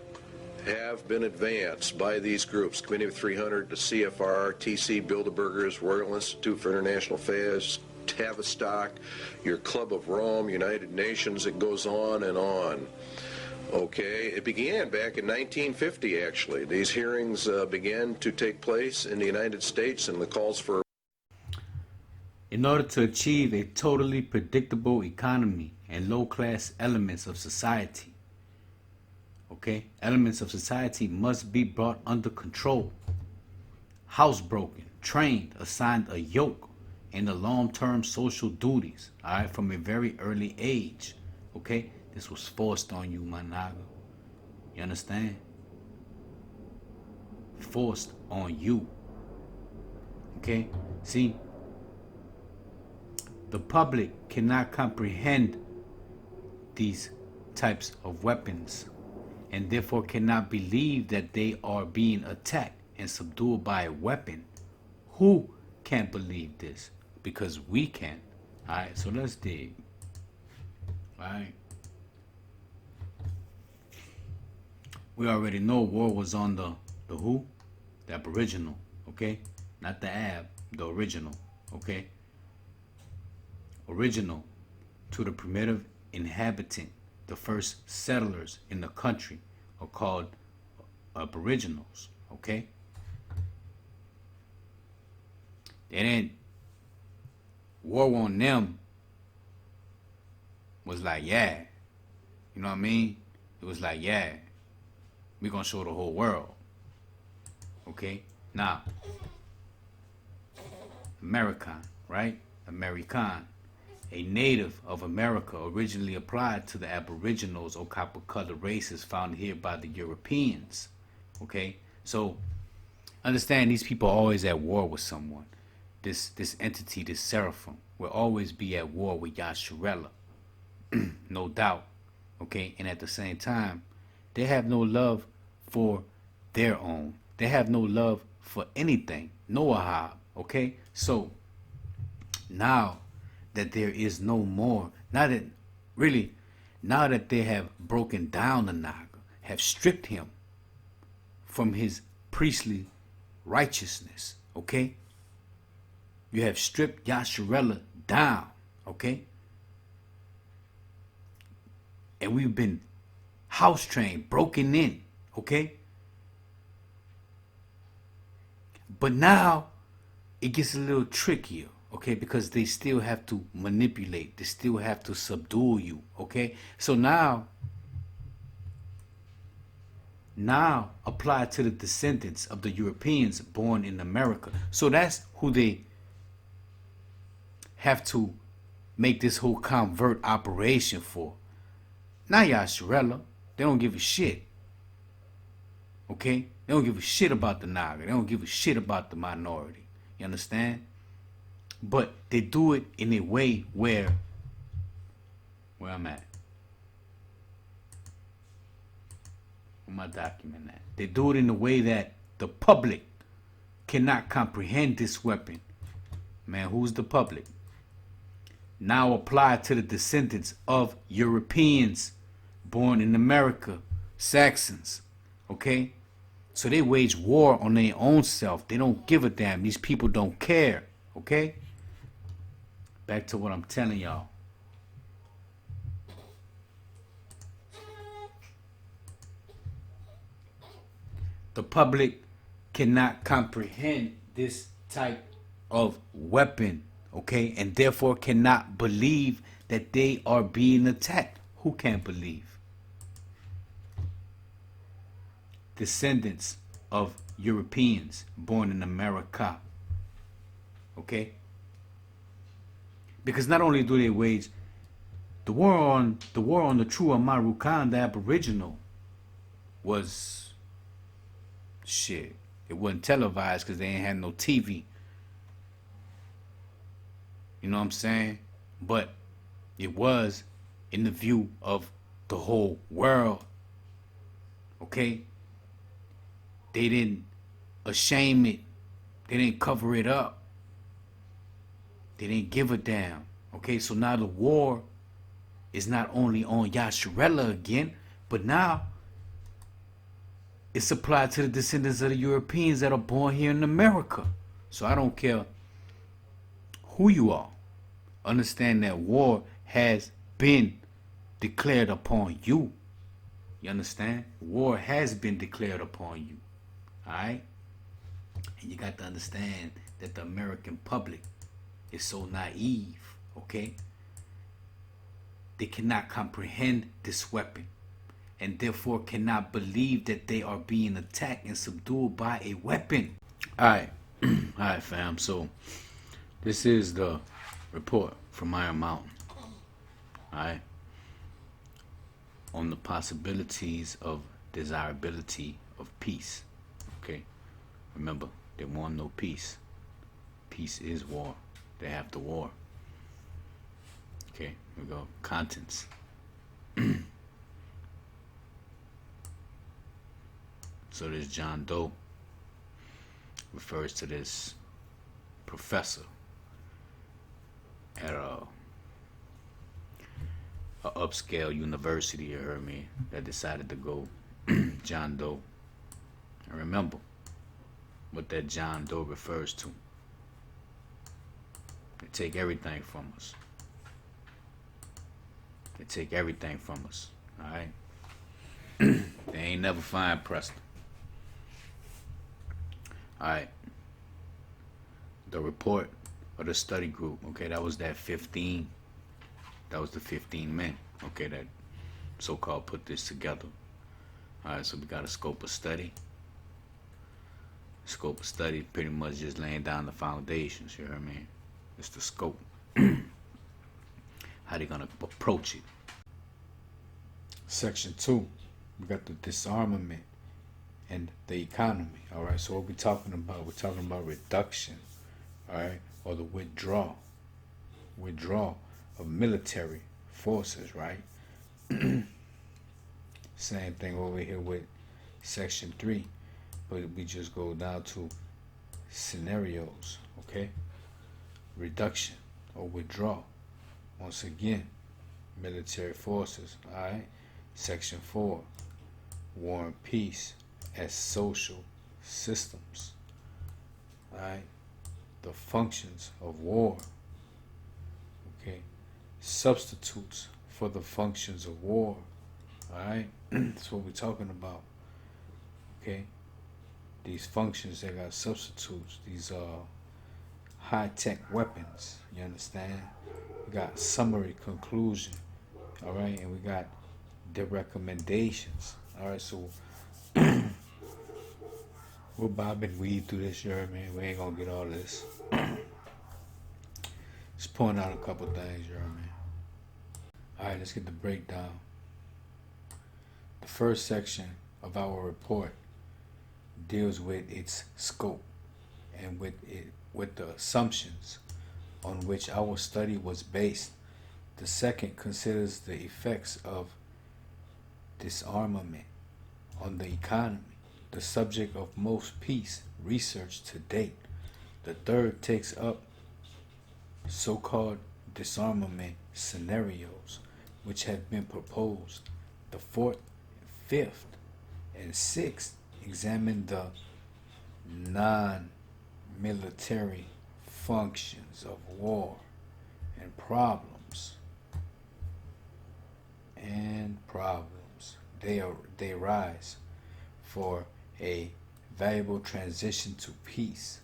have been advanced by these groups: Committee of 300, the CFR, TC Bilderbergers, Royal Institute for International Affairs, Tavistock, your Club of Rome, United Nations. It goes on and on. Okay, it began back in 1950, actually. These hearings began to take place in the United States, and the calls for...
In order to achieve a totally predictable economy and low-class elements of society, okay, elements of society must be brought under control, housebroken, trained, assigned a yoke, and the long-term social duties, all right, from a very early age. Okay, this was forced on you, my naga. You understand? Forced on you. Okay, see, the public cannot comprehend these types of weapons and therefore cannot believe that they are being attacked and subdued by a weapon. Who can't believe this? Because we can. Alright, so let's dig. Alright. We already know war was on the who? The Aboriginal, okay? Not the Ab, the original, okay? Original to the primitive inhabitant. The first settlers in the country are called Aboriginals, okay? And then war on them was like, yeah, you know what I mean? It was like, yeah, we're gonna show the whole world, okay? Now, American, right? American, a native of America, originally applied to the Aboriginals or copper-colored races found here by the Europeans. Okay, so understand these people are always at war with someone. This entity, this seraphim, will always be at war with Yasharella, no doubt. Okay, and at the same time, they have no love for their own. They have no love for anything, no ahab. Okay, so now that there is no more, now that they have broken down the Naga, have stripped him from his priestly righteousness, okay? You have stripped Yasharella down, okay? And we've been house trained, broken in, okay? But now it gets a little trickier, okay? Because they still have to manipulate. They still have to subdue you, okay? So now apply to the descendants of the Europeans born in America. So that's who they have to make this whole convert operation for. Not Yasharella. They don't give a shit. Okay? They don't give a shit about the Naga. They don't give a shit about the minority. You understand? But they do it in a way where I'm at. Where my document at? They do it in a way that the public cannot comprehend this weapon. Man, who's the public? Now apply to the descendants of Europeans born in America, Saxons. Okay? So they wage war on their own self. They don't give a damn. These people don't care. Okay? Back to what I'm telling y'all. The public cannot comprehend this type of weapon, okay? And therefore cannot believe that they are being attacked. Who can't believe? Descendants of Europeans born in America, okay? Because not only do they wage the war on the true Amaru Khan, the Aboriginal, was shit. It wasn't televised because they ain't had no TV. You know what I'm saying? But it was in the view of the whole world. Okay? They didn't shame it. They didn't cover it up. They didn't give a damn. Okay, so now the war is not only on Yasharella again, but now it's applied to the descendants of the Europeans that are born here in America. So I don't care who you are. Understand that war has been declared upon you. You understand? War has been declared upon you. Alright? And you got to understand that the American public is so naive, okay? They cannot comprehend this weapon and therefore cannot believe that they are being attacked and subdued by a weapon. Alright. Alright, fam. So This is the report from Iron Mountain, alright, on the possibilities of desirability of peace. Okay, remember, they want no peace. Peace is war. They have the war. Okay, here we go. Contents. So this John Doe refers to this professor at a upscale university, you heard me, that decided to go John Doe. And remember what that John Doe refers to. They take everything from us. They take everything from us. Alright? They ain't never find Preston. Alright. The report of the study group, okay, that was that 15. That was the 15 men, okay, that so-called put this together. Alright, so we got a scope of study. Scope of study pretty much just laying down the foundations, you heard me? It's the scope. How they gonna approach it. Section 2, we got the disarmament and the economy. Alright, so what we talking about? We're talking about reduction, alright, or the withdrawal of military forces, right? Same thing over here with section 3, but we just go down to scenarios, okay? Reduction or withdrawal. Once again, military forces, alright? Section 4, war and peace as social systems, alright? The functions of war, okay? Substitutes for the functions of war, alright? That's what we're talking about, okay? These functions, they got substitutes. These are high-tech weapons, you understand? We got summary conclusion, alright? And we got the recommendations, alright? So we'll bob and weed through this, you heard me? We ain't gonna get all this. Just point out a couple things, you heard me? Alright, let's get the breakdown. The first section of our report deals with its scope and with the assumptions on which our study was based. The second considers the effects of disarmament on the economy, the subject of most peace research to date. The third takes up so-called disarmament scenarios which have been proposed. The fourth, fifth, and sixth examine the non-military functions of war and problems. They arise for a valuable transition to peace.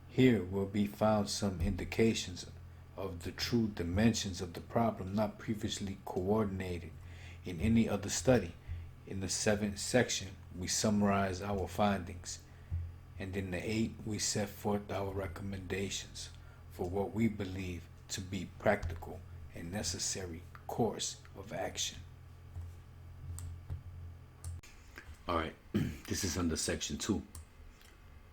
Here will be found some indications of the true dimensions of the problem not previously coordinated in any other study. In the 7th section, we summarize our findings, and in the 8th, we set forth our recommendations for what we believe to be practical and necessary course of action. Alright, this is under section 2.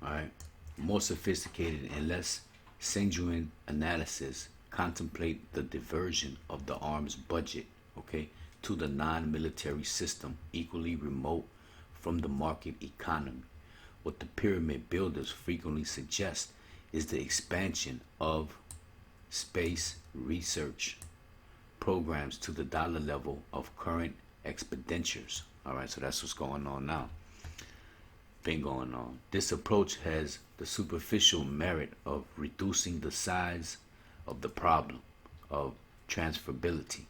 Alright, more sophisticated and less sanguine analysis contemplate the diversion of the arms budget, okay, to the non-military system equally remote from the market economy. What the pyramid builders frequently suggest is the expansion of space research programs to the dollar level of current expenditures. Alright, so that's what's going on now. Been going on. This approach has the superficial merit of reducing the size of the problem of transferability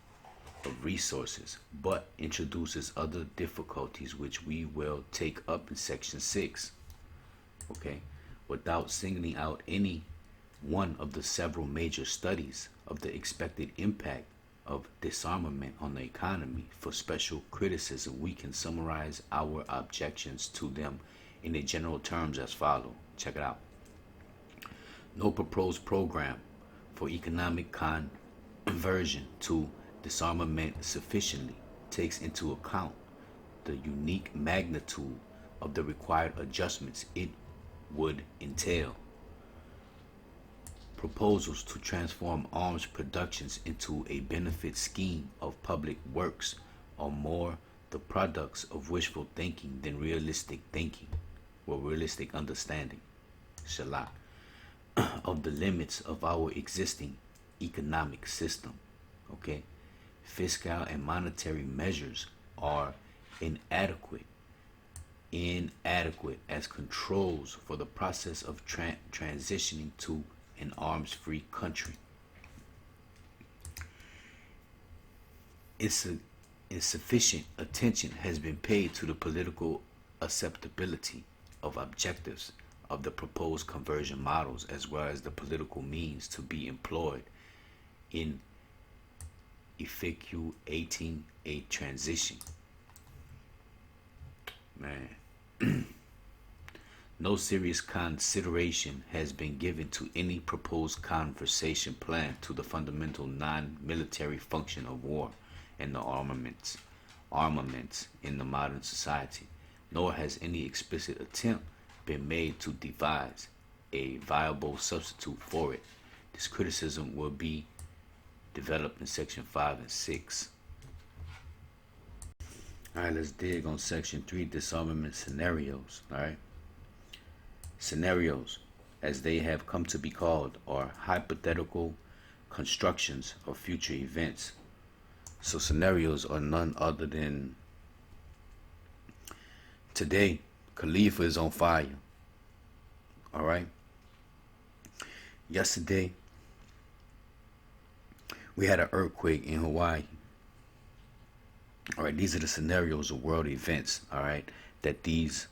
of resources, but introduces other difficulties which we will take up in section 6, okay, without singling out any one of the several major studies of the expected impact of disarmament on the economy. For special criticism, we can summarize our objections to them in the general terms as follows. Check it out. No proposed program for economic conversion to disarmament sufficiently takes into account the unique magnitude of the required adjustments it would entail. Proposals to transform arms productions into a benefit scheme of public works are more the products of wishful thinking than realistic thinking, or realistic understanding, Shalak, of the limits of our existing economic system. Okay? Fiscal and monetary measures are inadequate as controls for the process of transitioning to an arms-free country. Insufficient attention has been paid to the political acceptability of objectives of the proposed conversion models, as well as the political means to be employed in effectuating a transition. Man. No serious consideration has been given to any proposed conversion plan to the fundamental non-military function of war and the armaments in the modern society, nor has any explicit attempt been made to devise a viable substitute for it. This criticism will be developed in section 5 and 6. Alright, let's dig on section 3, disarmament scenarios. Alright. Scenarios, as they have come to be called, are hypothetical constructions of future events. So scenarios are none other than, today, Khalifa is on fire. Alright. Yesterday, we had an earthquake in Hawaii. Alright, these are the scenarios of world events, alright, that these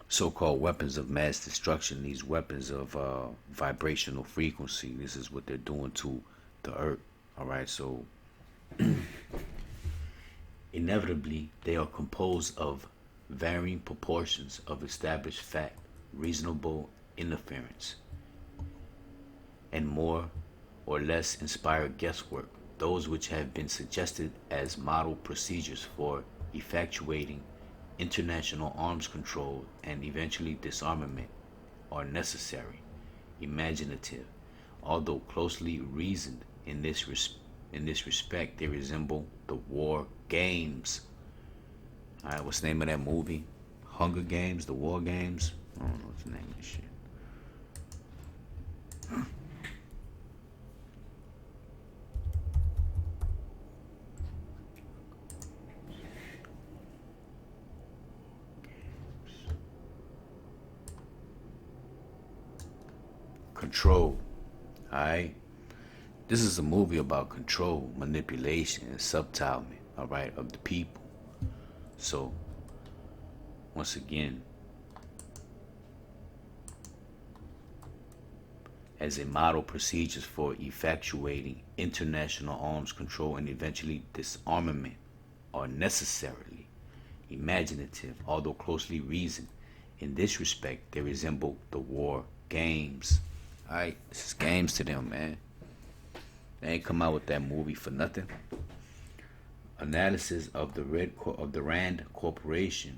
so-called weapons of mass destruction, these weapons of vibrational frequency, this is what they're doing to the earth. Alright, so inevitably they are composed of varying proportions of established fact, reasonable interference, and more or less inspired guesswork, those which have been suggested as model procedures for effectuating international arms control and eventually disarmament are necessary, imaginative, although closely reasoned. In this respect, they resemble the war games. Alright, what's the name of that movie? Hunger Games, the War Games? I don't know what's the name of this shit. Control. Alright? This is a movie about control, manipulation, and subtilement, alright, of the people. So, once again, as a model procedures for effectuating international arms control and eventually disarmament are necessarily imaginative, although closely reasoned. In this respect, they resemble the war games. Alright, this is games to them, man. They ain't come out with that movie for nothing. Analysis of the Rand Corporation,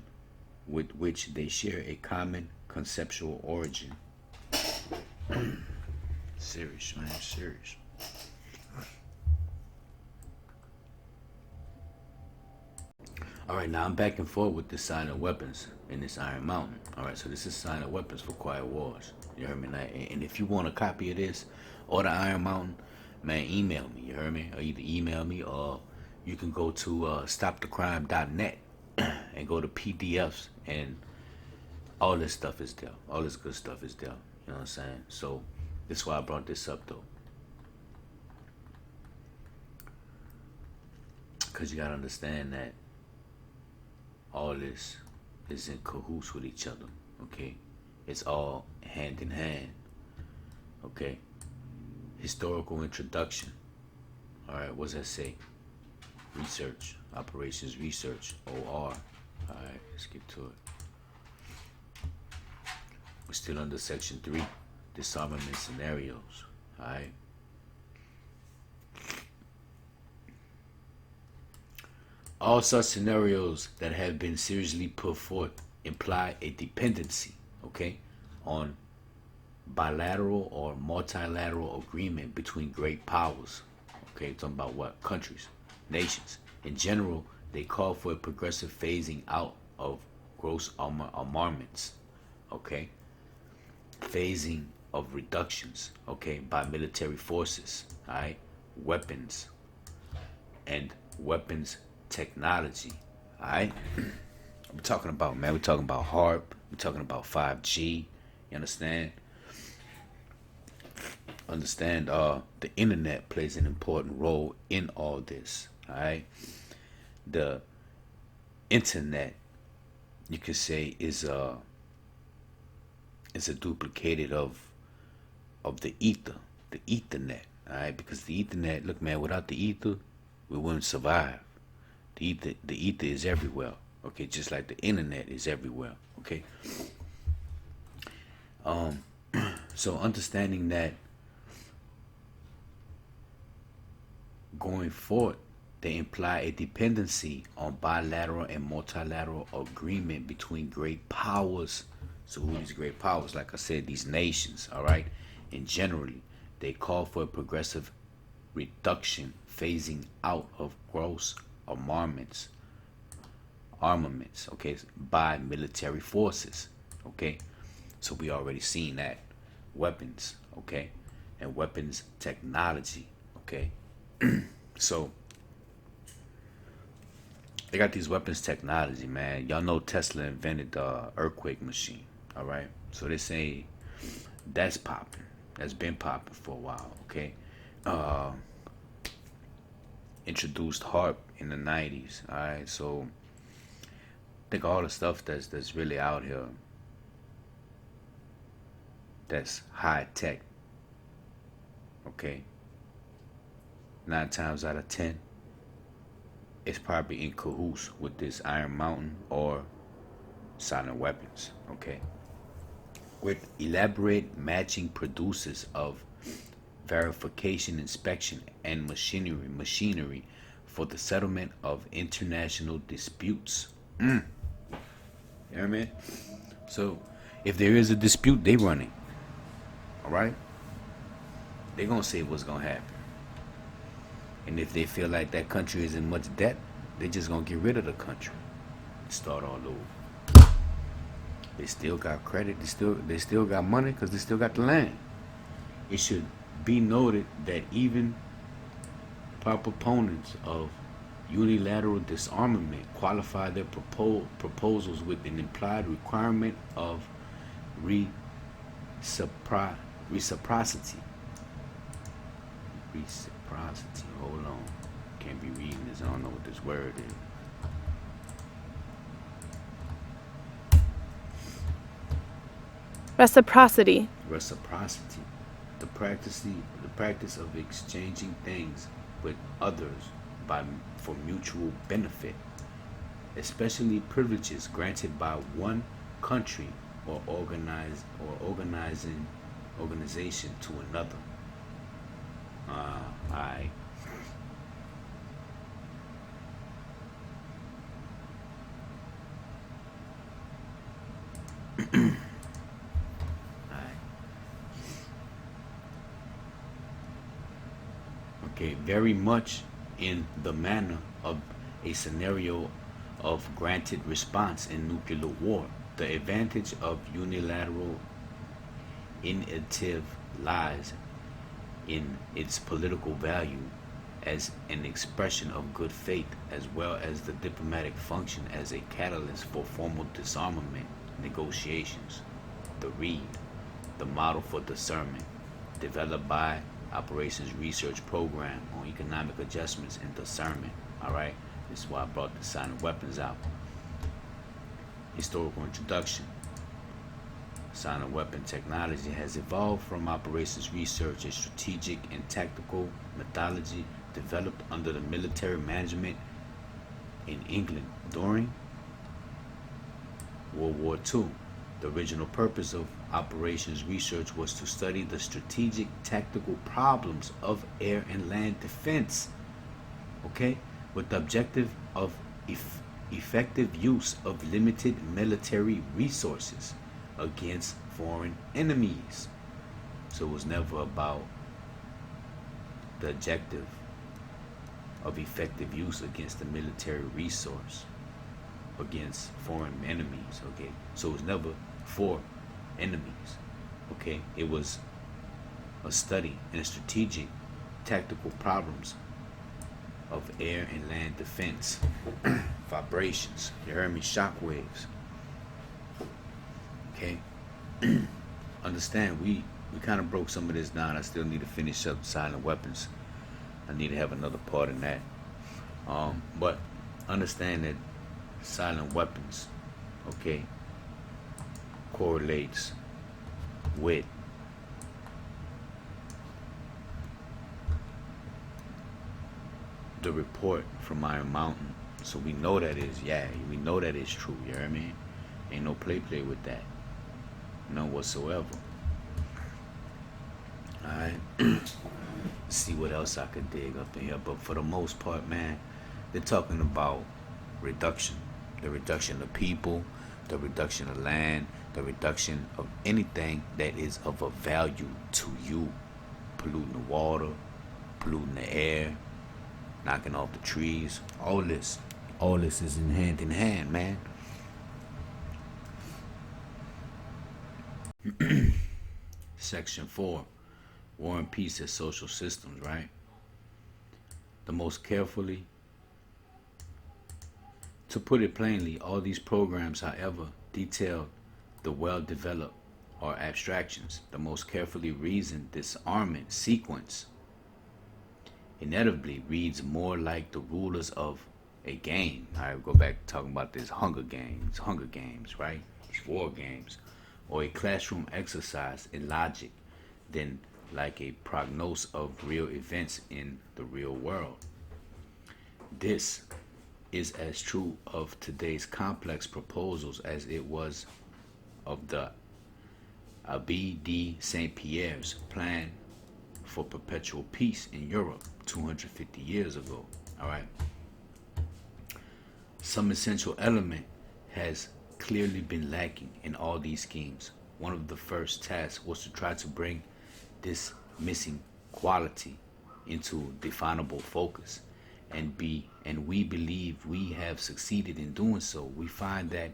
with which they share a common conceptual origin. Serious, man, serious. Alright, now I'm back and forth with the sign of weapons in this Iron Mountain. Alright, so this is sign of weapons for Quiet Wars. You heard me? And if you want a copy of this or the Iron Mountain, man, email me. You heard me? Or either email me or you can go to stopthecrime.net and go to PDFs, and all this stuff is there. All this good stuff is there. You know what I'm saying? So that's why I brought this up, though. Because you got to understand that all this is in cahoots with each other, okay? It's all hand in hand, okay? Historical introduction. All right, what does that say? Research, operations research, OR. All right, let's get to it. We're still under section 3, disarmament scenarios. Alright? All such scenarios that have been seriously put forth imply a dependency, okay, on bilateral or multilateral agreement between great powers. Okay, talking about what? Countries, nations. In general, they call for a progressive phasing out of gross armaments, okay? Phasing of reductions, okay, by military forces, alright? Weapons and weapons technology, alright? We're talking about, man, we're talking about HARP, we're talking about 5G, you understand? The internet plays an important role in all this, alright? The internet, you could say, is a duplicated of the ether, the ethernet, alright? Because the ethernet, look, man, without the ether, we wouldn't survive. The ether is everywhere, okay? Just like the internet is everywhere, okay? So understanding that going forward, they imply a dependency on bilateral and multilateral agreement between great powers. So who are these great powers? Like I said, these nations, all right? And generally, they call for a progressive reduction, phasing out of gross armaments, okay, by military forces, okay? So we already seen that. Weapons, okay? And weapons technology, okay? So they got these weapons technology, man. Y'all know Tesla invented the earthquake machine, all right? So they say that's popping. That's been popping for a while, okay? Introduced HARP in the 90s, all right? So I think all the stuff that's really out here, that's high tech, okay? 9 times out of 10, it's probably in cahoots with this Iron Mountain or Silent Weapons, okay? With elaborate matching producers of verification, inspection, and machinery for the settlement of international disputes. You know what I mean? So, if there is a dispute, they running. All right? They gonna say what's gonna happen. And if they feel like that country is in much debt, they just gonna get rid of the country and start all over. They still got credit. They still got money because they still got the land. It should be noted that even proponents of unilateral disarmament qualify their proposals with an implied requirement of reciprocity. Reciprocity. Hold on. Can't be reading this. I don't know what this word is.
Reciprocity.
Reciprocity. The practice of exchanging things with others for mutual benefit, especially privileges granted by one country or organization to another. Alright. Okay, very much in the manner of a scenario of granted response in nuclear war. The advantage of unilateral initiative lies in its political value as an expression of good faith, as well as the diplomatic function as a catalyst for formal disarmament negotiations. The READ, the model for discernment, developed by Operations Research Program on Economic Adjustments and Discernment. Alright, this is why I brought the Silent Weapons out. Historical introduction. Silent weapon technology has evolved from operations research, a strategic and tactical methodology developed under the military management in England during World War II The original purpose of operations research was to study the strategic tactical problems of air and land defense, okay, with the objective of effective use of limited military resources against foreign enemies. So it was never about the objective of effective use against the military resource against foreign enemies, okay? So it was never for enemies, okay? It was a study in strategic tactical problems of air and land defense. Vibrations, you heard me, shock waves, okay? Understand, we kind of broke some of this down. I still need to finish up silent weapons. I need to have another part in that. But understand that silent weapons, okay, correlates with the report from Iron Mountain. So we know that is, we know that is true, you hear what I mean? Ain't no play with that. None whatsoever. Alright. See what else I could dig up in here. But for the most part, man, they're talking about reduction. The reduction of people, the reduction of land, the reduction of anything that is of a value to you. Polluting the water, polluting the air, knocking off the trees. All this is in hand, man. Section 4. War and Peace as Social Systems, right? The most carefully, to put it plainly, all these programs, however detailed the well-developed are abstractions. The most carefully reasoned disarmament sequence inevitably reads more like the rulers of a game. I go back to talking about this Hunger Games, right? War games, or a classroom exercise in logic than like a prognosis of real events in the real world. This is as true of today's complex proposals as it was of the Abbé de Saint-Pierre's plan for perpetual peace in Europe 250 years ago. All right. Some essential element has clearly been lacking in all these schemes. One of the first tasks was to try to bring this missing quality into definable focus, and we believe we have succeeded in doing so. We find that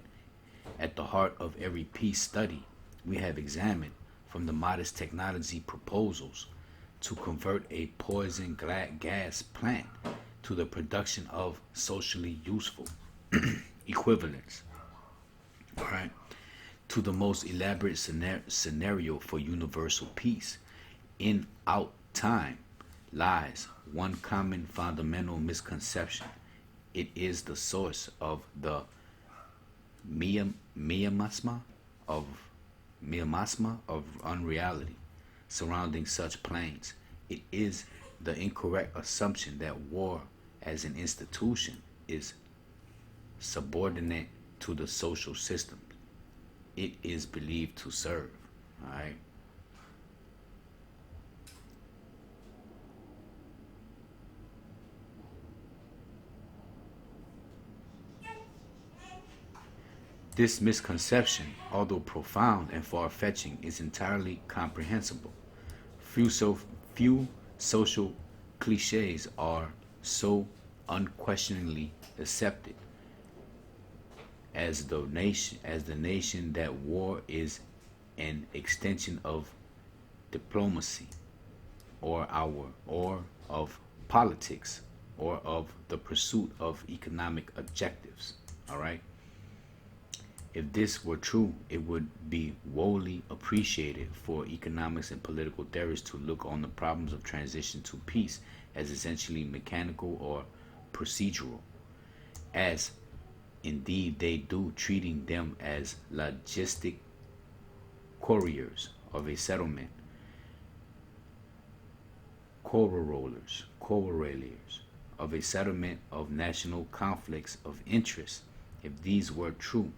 at the heart of every peace study we have examined, from the modest technology proposals to convert a poison gas plant to the production of socially useful equivalents, all right, to the most elaborate scenario for universal peace. In out time lies one common fundamental misconception. It is the source of the miasma of unreality surrounding such plans. It is the incorrect assumption that war as an institution is subordinate to the social system it is believed to serve. All right. This misconception, although profound and far-fetching, is entirely comprehensible. Few social cliches are so unquestioningly accepted as the nation that war is an extension of diplomacy, or of politics, or of the pursuit of economic objectives. All right. If this were true, it would be woefully appreciated for economics and political theorists to look on the problems of transition to peace as essentially mechanical or procedural, as indeed they do, treating them as logistic couriers of a settlement, correlors of a settlement of national conflicts of interest. If these were true,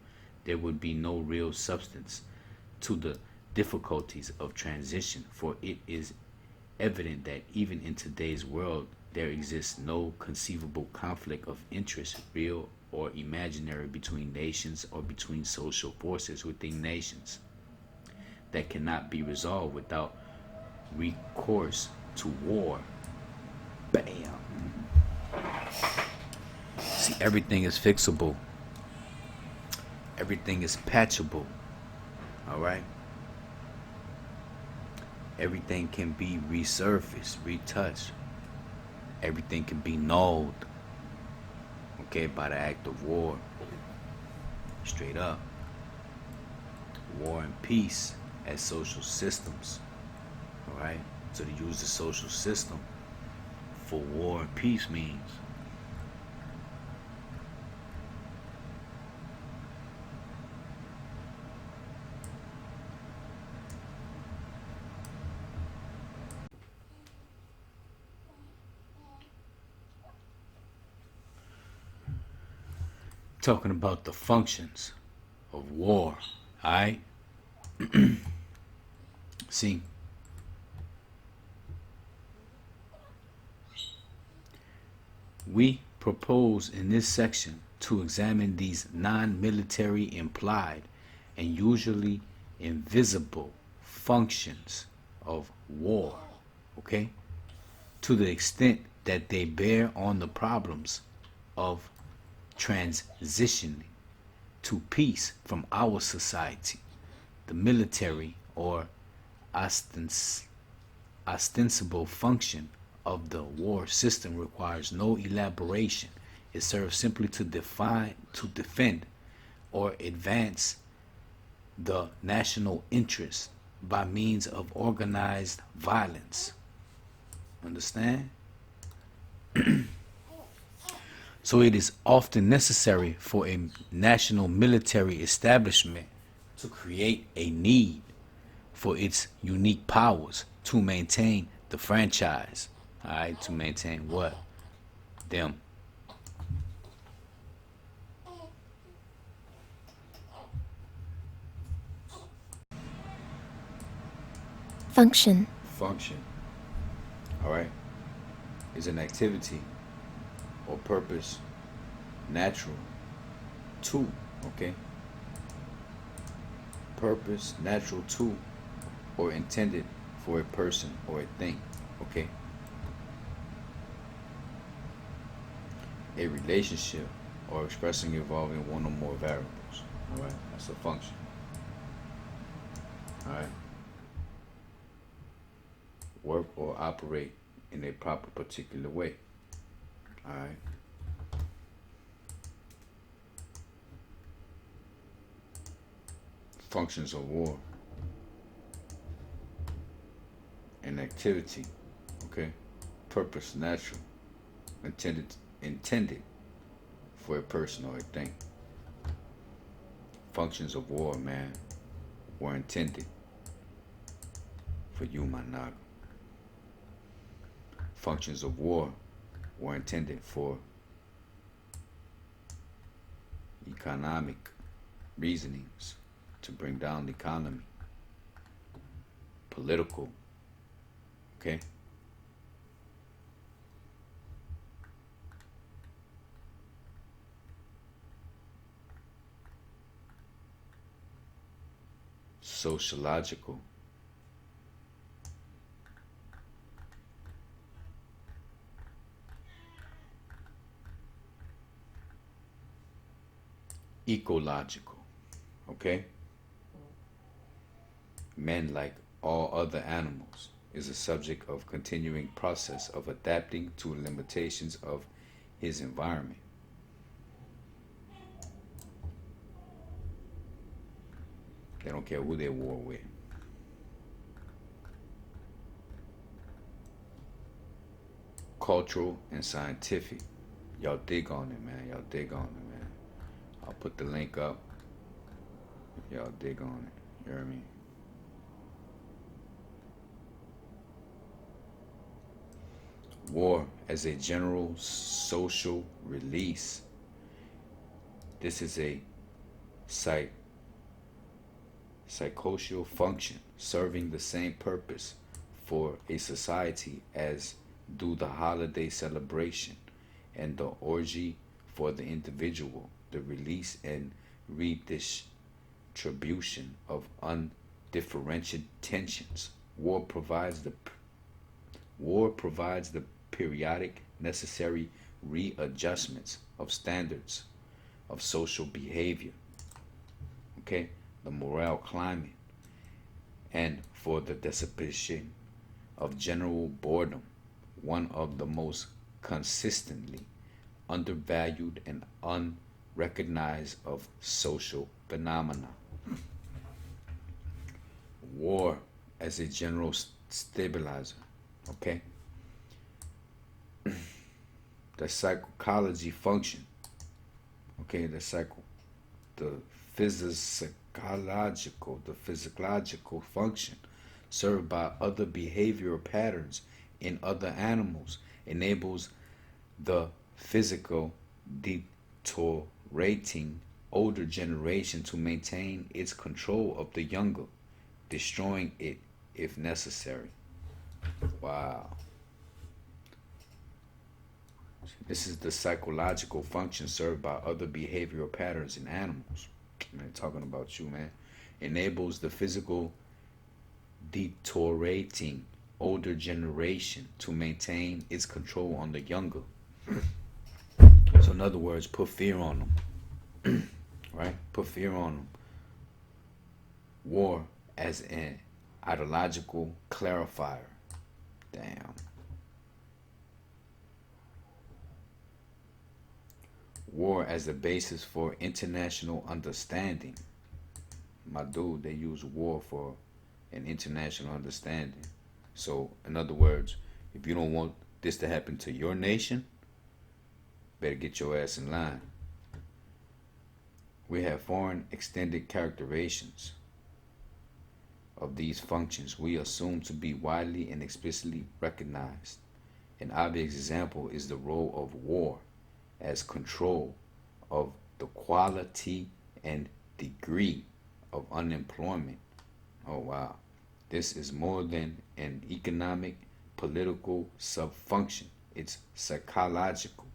there would be no real substance to the difficulties of transition, for it is evident that even in today's world there exists no conceivable conflict of interest, real or imaginary, between nations or between social forces within nations, that cannot be resolved without recourse to war. Bam. See, everything is fixable. Everything is patchable. All right? Everything can be resurfaced, retouched. Everything can be nulled, okay, by the act of war. Straight up. War and peace as social systems. All right? So to use the social system for war and peace means talking about the functions of war. Alright? See, we propose in this section to examine these non-military, implied, and usually invisible functions of war, okay? To the extent that they bear on the problems of transitioning to peace from our society. The military or ostensible function of the war system requires no elaboration. It serves simply to defend or advance the national interest by means of organized violence. Understand? So it is often necessary for a national military establishment to create a need for its unique powers to maintain the franchise. Alright, to maintain what? Them.
Function.
Function, alright, is an activity or purpose natural to, okay? Purpose natural to or intended for a person or a thing, okay? A relationship or expressing involving one or more variables, alright? That's a function, alright? Work or operate in a proper particular way, alright? Functions of war. An activity, okay? Purpose natural, intended for a person or a thing. Functions of war, man, were intended for you, my Naga. Functions of war were intended for economic reasonings, to bring down the economy, political, okay? Sociological, ecological, okay? Man, like all other animals, is a subject of continuing process of adapting to limitations of his environment. They don't care who they war with. Cultural and scientific. Y'all dig on it, man. Y'all dig on it, man. I'll put the link up. Y'all dig on it. You hear me? War as a general social release. This is a psych psychosocial function, serving the same purpose for a society as do the holiday celebration and the orgy for the individual, the release and redistribution of undifferentiated tensions. War provides the periodic necessary readjustments of standards of social behavior, okay, the moral climate, and for the dissipation of general boredom, one of the most consistently undervalued and unrecognized of social phenomena. War as a general stabilizer, okay? The psychology function, okay, the physiological function served by other behavioral patterns in other animals enables the physical deteriorating older generation to maintain its control of the younger, destroying it if necessary. Wow. This is the psychological function served by other behavioral patterns in animals. Man, talking about you, man. Enables the physical deteriorating older generation to maintain its control on the younger. So in other words, put fear on them. Right? Put fear on them. War as an ideological clarifier. Damn. War as a basis for international understanding. My dude, they use war for an international understanding. So, in other words, if you don't want this to happen to your nation, better get your ass in line. We have foreign extended characterizations of these functions we assume to be widely and explicitly recognized. An obvious example is the role of war as control of the quality and degree of unemployment. Oh wow. This is more than an economic, political subfunction. It's psychological,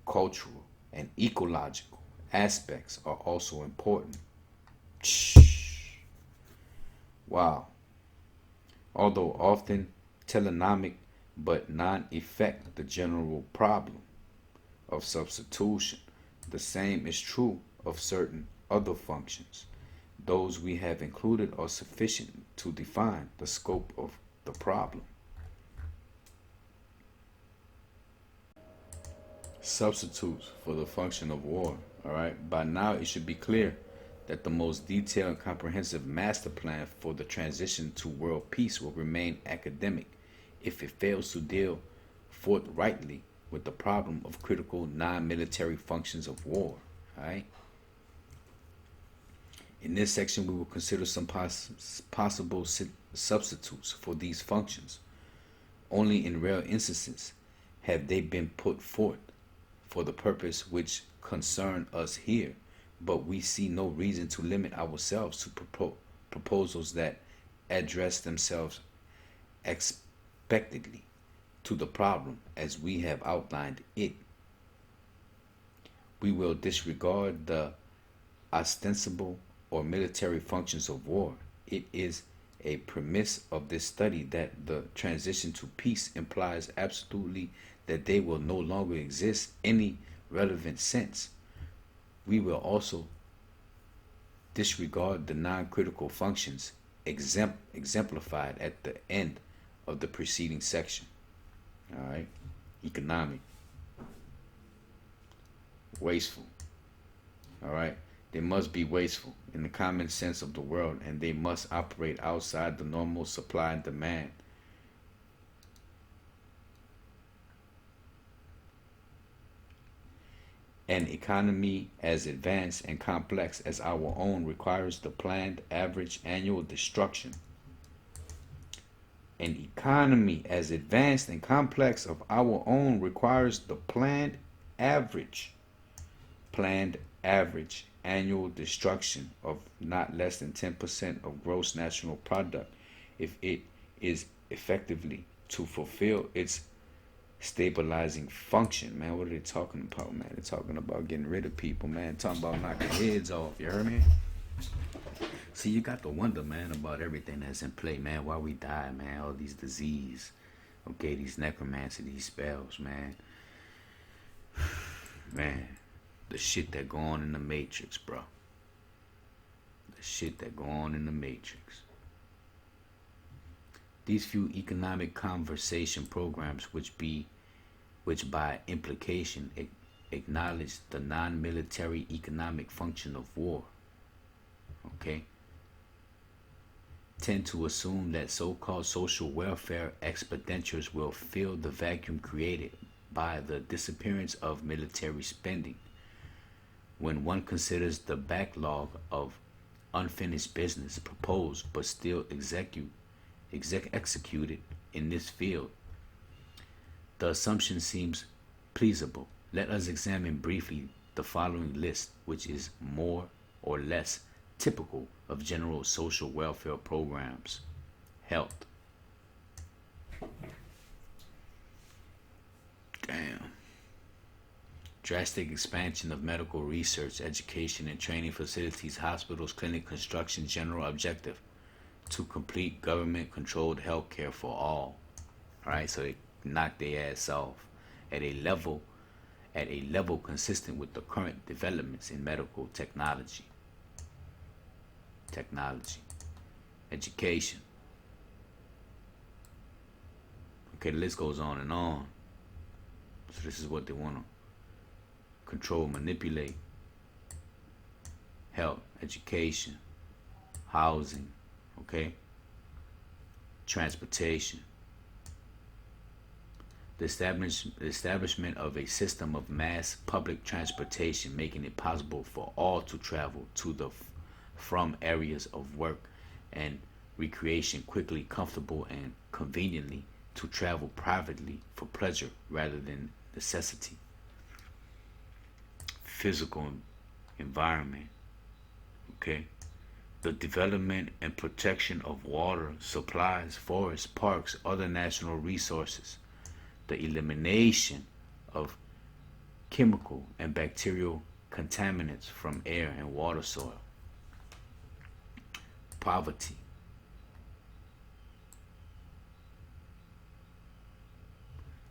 cultural, and ecological aspects are also important. Wow. Although often telenomic but non-effect the general problem of substitution, the same is true of certain other functions. Those we have included are sufficient to define the scope of the problem. Substitutes for the function of war. All right. By now, it should be clear that the most detailed and comprehensive master plan for the transition to world peace will remain academic if it fails to deal forthrightly with the problem of critical non-military functions of war. All right. In this section, we will consider some possible substitutes for these functions. Only in rare instances have they been put forth for the purpose which concern us here, but we see no reason to limit ourselves to proposals that address themselves expectedly to the problem as we have outlined it. We will disregard the ostensible or military functions of war. It is a premise of this study that the transition to peace implies absolutely that they will no longer exist in any relevant sense. We will also disregard the non-critical functions exemplified at the end of the preceding section. All right. Economic. Wasteful. All right. They must be wasteful in the common sense of the word, and they must operate outside the normal supply and demand. An economy as advanced and complex as our own requires the planned average annual destruction. An economy as advanced and complex of our own requires the planned average annual destruction of not less than 10% of gross national product if it is effectively to fulfill its stabilizing function. Man, what are they talking about, man? They're talking about getting rid of people, man. Talking about knocking heads off. You heard me? See, you got to wonder, man, about everything that's in play, man. Why we die, man. All these disease, okay, these necromancy, these spells, man. Man, the shit that go on in the Matrix, bro. The shit that go on in the Matrix. These few economic conversation programs, which by implication acknowledge the non-military economic function of war, okay, tend to assume that so-called social welfare expenditures will fill the vacuum created by the disappearance of military spending. When one considers the backlog of unfinished business proposed but still executed in this field, the assumption seems plausible. Let us examine briefly the following list, which is more or less typical of general social welfare programs. Health. Damn. Drastic expansion of medical research, education, and training facilities, hospitals, clinic construction. General objective: to complete government-controlled health care for all. Alright, so they knock their ass off at a level consistent with the current developments in medical technology. Education. Okay, the list goes on and on. So this is what they want to control, manipulate. Health, education, housing, okay? Transportation. The establishment of a system of mass public transportation, making it possible for all to travel to from areas of work and recreation quickly, comfortable, and conveniently, to travel privately for pleasure rather than necessity. Physical environment, okay? The development and protection of water, supplies, forests, parks, other national resources. The elimination of chemical and bacterial contaminants from air and water soil. Poverty.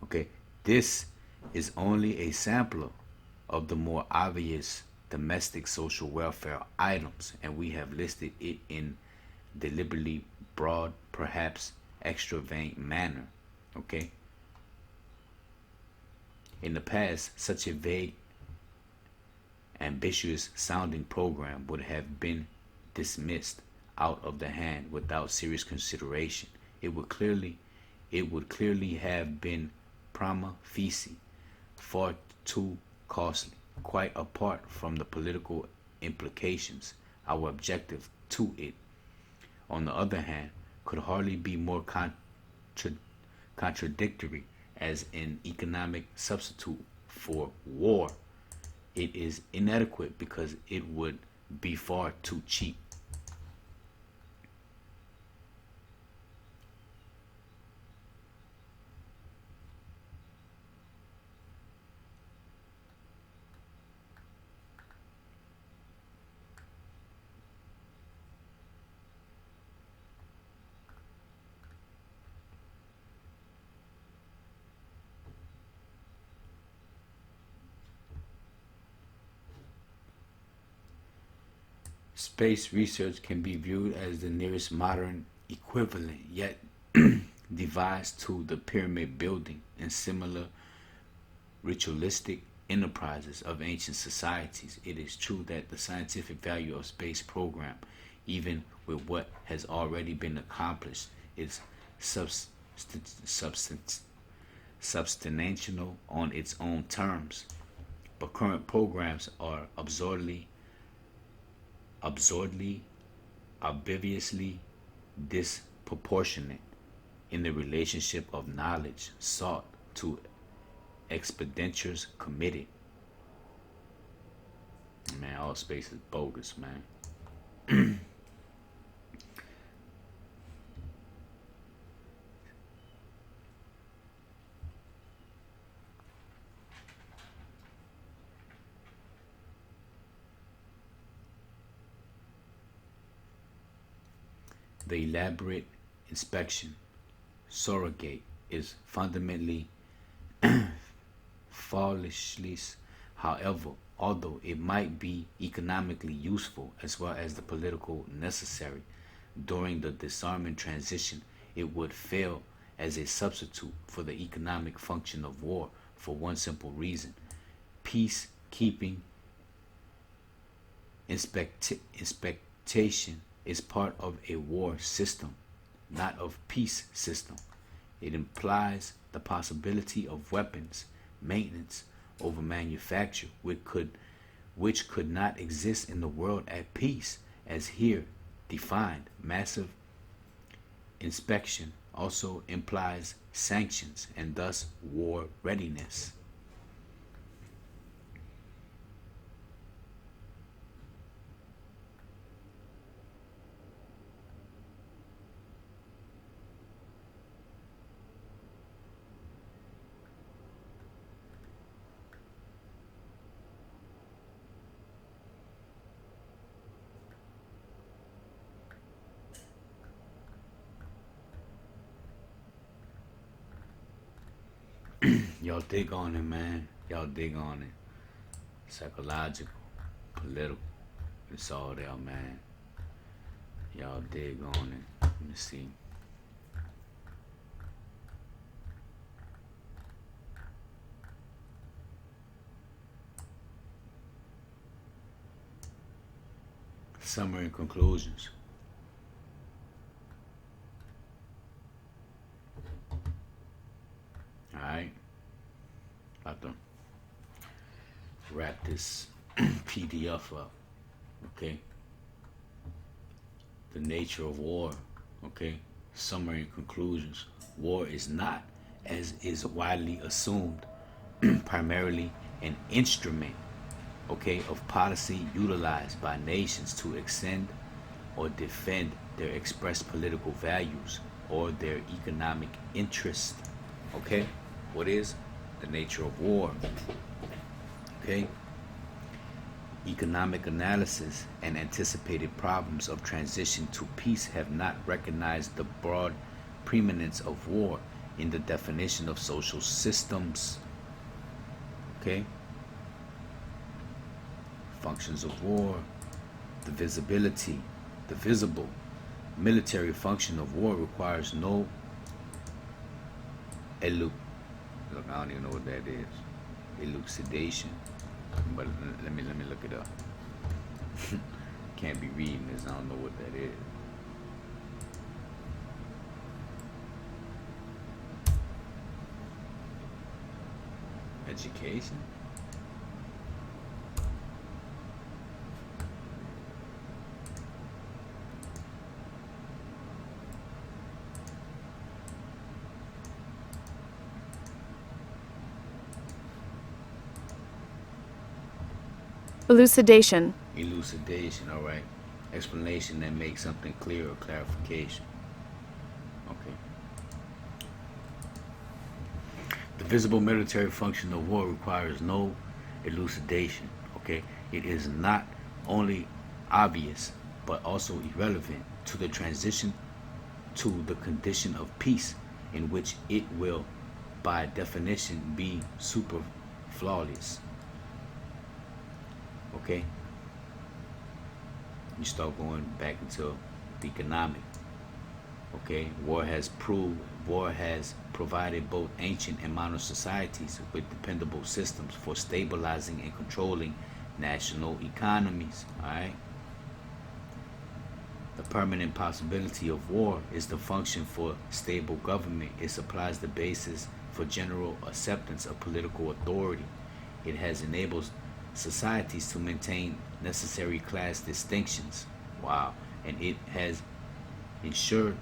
Okay, this is only a sampler of the more obvious domestic social welfare items, and we have listed it in deliberately broad, perhaps extravagant manner, okay? In the past, such a vague, ambitious sounding program would have been dismissed out of the hand without serious consideration. It would clearly have been prima facie far too costly. Quite apart from the political implications, our objective to it, on the other hand, could hardly be more contradictory as an economic substitute for war. It is inadequate because it would be far too cheap. Space research can be viewed as the nearest modern equivalent, yet devised to the pyramid building and similar ritualistic enterprises of ancient societies. It is true that the scientific value of space program, even with what has already been accomplished, is substantial on its own terms, but current programs are obviously disproportionate in the relationship of knowledge sought to expenditures committed. Man, all space is bogus, man. The elaborate inspection surrogate is fundamentally fallacious. However, although it might be economically useful as well as the political necessary during the disarmament transition, it would fail as a substitute for the economic function of war for one simple reason. Peacekeeping expectation is part of a war system, not of peace system. It implies the possibility of weapons maintenance over manufacture, which could not exist in the world at peace, as here defined. Massive inspection also implies sanctions and thus war readiness. Y'all dig on it, man. Y'all dig on it. Psychological, political. It's all there, man. Y'all dig on it. Let me see. Summary and conclusions. Alright. About to wrap this PDF up. Okay. The nature of war. Okay. Summary and conclusions. War is not, as is widely assumed, primarily an instrument, okay, of policy utilized by nations to extend or defend their expressed political values or their economic interests. Okay, what is the nature of war? Okay, economic analysis and anticipated problems of transition to peace have not recognized the broad preeminence of war in the definition of social systems. Okay, functions of war, the visible military function of war requires no look, I don't even know what that is. Elucidation. But let me look it up. Can't be reading this. I don't know what that is. Education?
Elucidation.
Elucidation, all right. Explanation that makes something clear or clarification. Okay. The visible military function of war requires no elucidation. Okay. It is not only obvious but also irrelevant to the transition to the condition of peace, in which it will, by definition, be super flawless. Okay, you start going back into the economic. Okay, war has provided both ancient and modern societies with dependable systems for stabilizing and controlling national economies. All right. The permanent possibility of war is the function for stable government. It supplies the basis for general acceptance of political authority. It has enabled societies to maintain necessary class distinctions. Wow. And it has ensured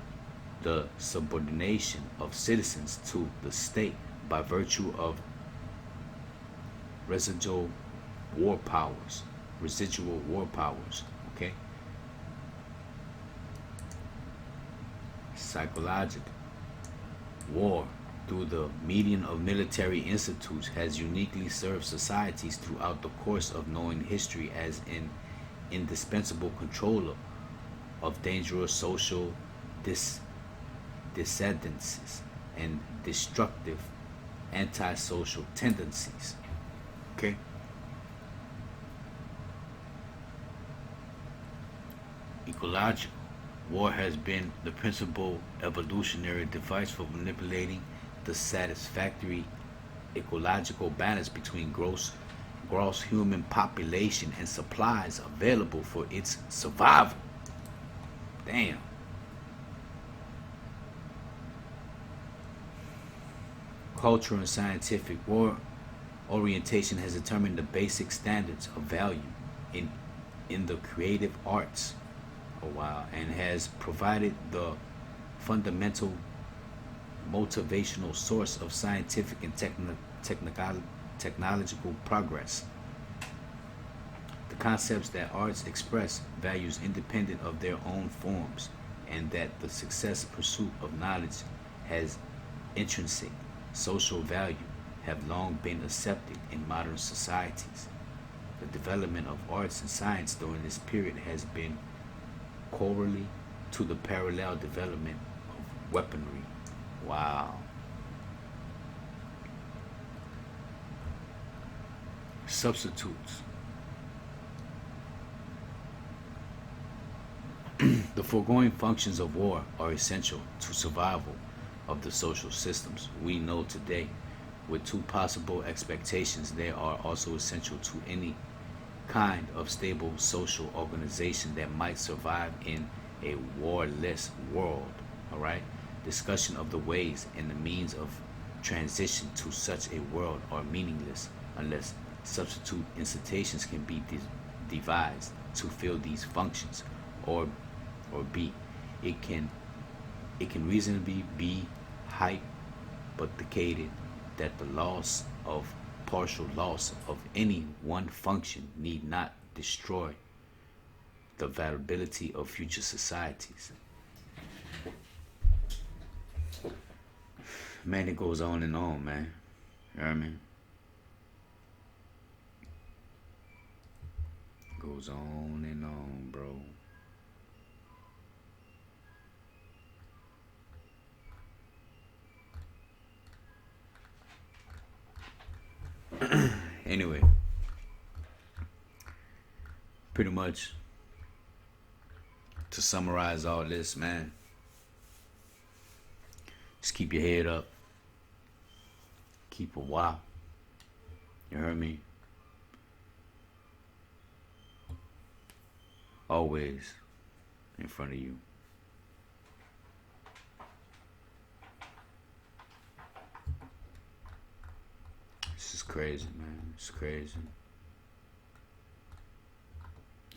the subordination of citizens to the state by virtue of residual war powers residual war powers. Okay. Psychological war through the medium of military institutes has uniquely served societies throughout the course of knowing history as an indispensable controller of dangerous social dissendencies and destructive antisocial tendencies. Okay. Ecological war has been the principal evolutionary device for manipulating the satisfactory ecological balance between gross human population and supplies available for its survival. Damn. Cultural and scientific war orientation has determined the basic standards of value in the creative arts a while, and has provided the fundamental motivational source of scientific and technological progress. The concepts that arts express values independent of their own forms, and that the success pursuit of knowledge has intrinsic social value, have long been accepted in modern societies. The development of arts and science during this period has been corollary to the parallel development of weaponry. Wow. Substitutes. The foregoing functions of war are essential to survival of the social systems we know today. With two possible expectations, they are also essential to any kind of stable social organization that might survive in a warless world. All right. Discussion of the ways and the means of transition to such a world are meaningless unless substitute institutions can be devised to fill these functions, or B, it can reasonably be hypothecated that the partial loss of any one function need not destroy the viability of future societies. Man, it goes on and on, man. You know what I mean? It goes on and on, bro. Anyway, pretty much to summarize all this, man, just keep your head up, keep a wow. You heard me? Always in front of you. This is crazy, man. It's crazy.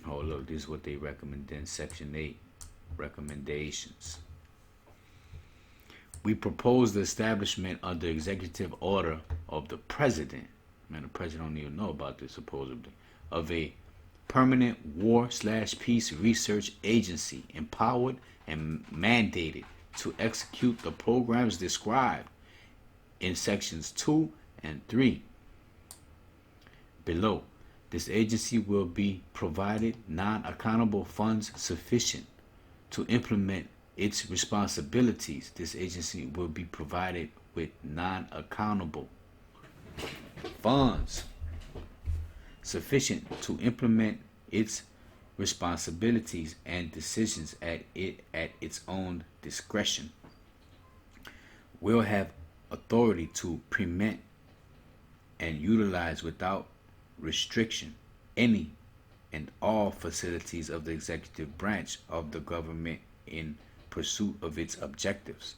Oh, look, this is what they recommend in Section 8. Recommendations. We propose the establishment under executive order of the president. Man, the president don't even know about this, supposedly. Of a permanent war/peace research agency empowered and mandated to execute the programs described in Sections 2 and 3 below. This agency will be provided non-accountable funds sufficient to implement its responsibilities. This agency will be provided with non-accountable funds sufficient to implement its responsibilities and decisions at its own discretion. Will have authority to permit and utilize without restriction any and all facilities of the executive branch of the government in pursuit of its objectives.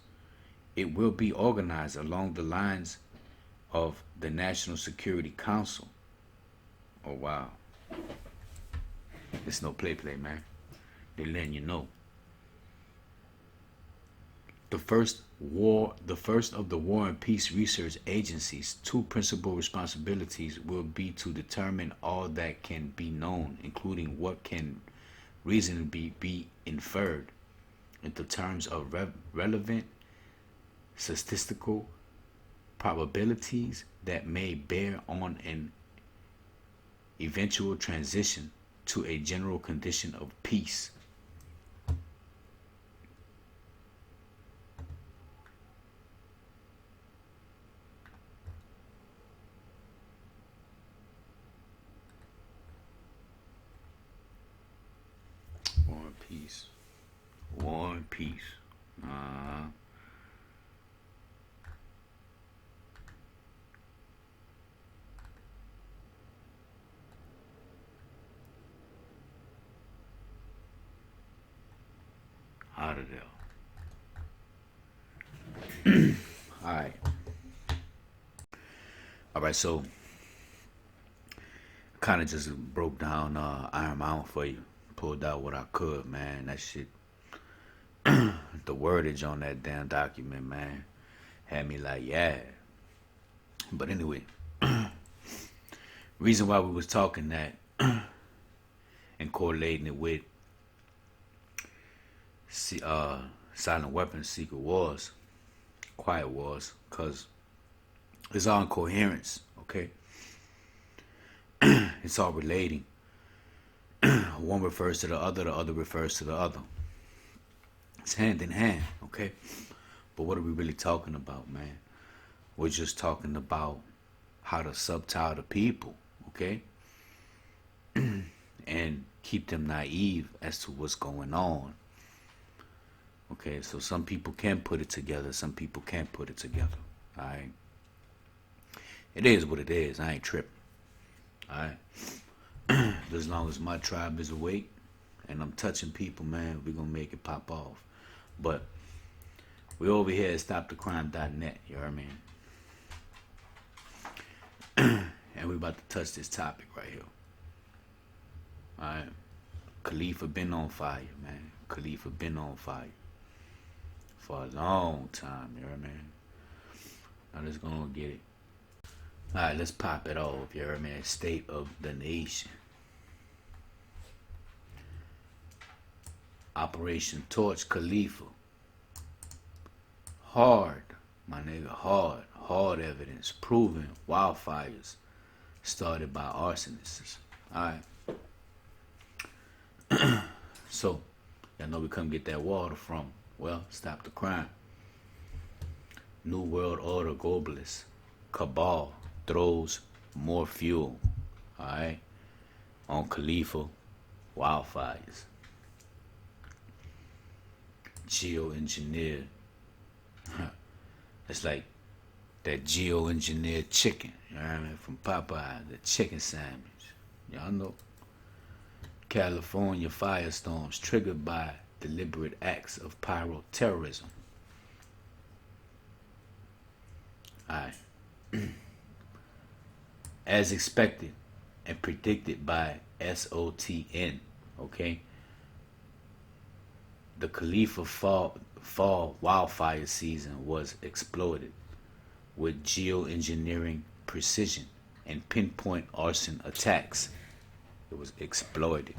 It will be organized along the lines of the National Security Council. Oh, wow. It's no play, man. They're letting you know. The first of the War and Peace Research Agency's two principal responsibilities will be to determine all that can be known, including what can reasonably be inferred into terms of relevant statistical probabilities that may bear on an eventual transition to a general condition of peace. War and peace. War and peace. Out of there. Alright. Alright, so kind of just broke down Iron Mountain for you. Pulled out what I could, man. That shit, the wordage on that damn document, man, had me like, yeah. But anyway, reason why we was talking that and correlating it with Silent Weapons, Secret Wars, Quiet Wars, because it's all incoherence, okay? It's all relating. One refers to the other refers to the other. It's hand in hand, okay? But what are we really talking about, man? We're just talking about how to subtile the people, okay? And keep them naive as to what's going on. Okay, so some people can put it together, some people can't put it together, alright? It is what it is, I ain't tripping, alright? As long as my tribe is awake and I'm touching people, man, we're gonna make it pop off. But we over here at StopTheCrime.net, you know what I mean? And we about to touch this topic right here. Alright? Khalifa been on fire, man. Khalifa been on fire. For a long time, you know what I mean? Now let's go and get it. Alright, let's pop it off, you know what I mean? State of the nation. Operation Torch Khalifa. Hard, my nigga, hard. Hard evidence proving wildfires started by arsonists. Alright. So, y'all know we come get that water from. Well, Stop the Crime. New World Order globalists. Cabal throws more fuel, alright, on Khalifa wildfires. Geoengineered. It's like that geoengineered chicken, you know what I mean, from Popeye, the chicken sandwich. Y'all know. California firestorms triggered by deliberate acts of pyroterrorism. Alright. As expected and predicted by SOTN, okay? The Khalifa fall wildfire season was exploited with geoengineering precision and pinpoint arson attacks. It was exploited.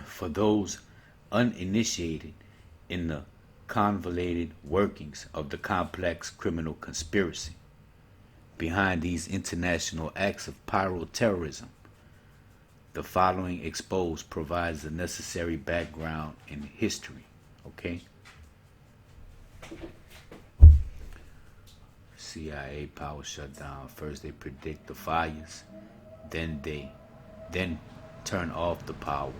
For those uninitiated in the convoluted workings of the complex criminal conspiracy behind these international acts of pyroterrorism, the following exposed provides the necessary background and history, okay? CIA power shutdown. First they predict the fires, then turn off the power,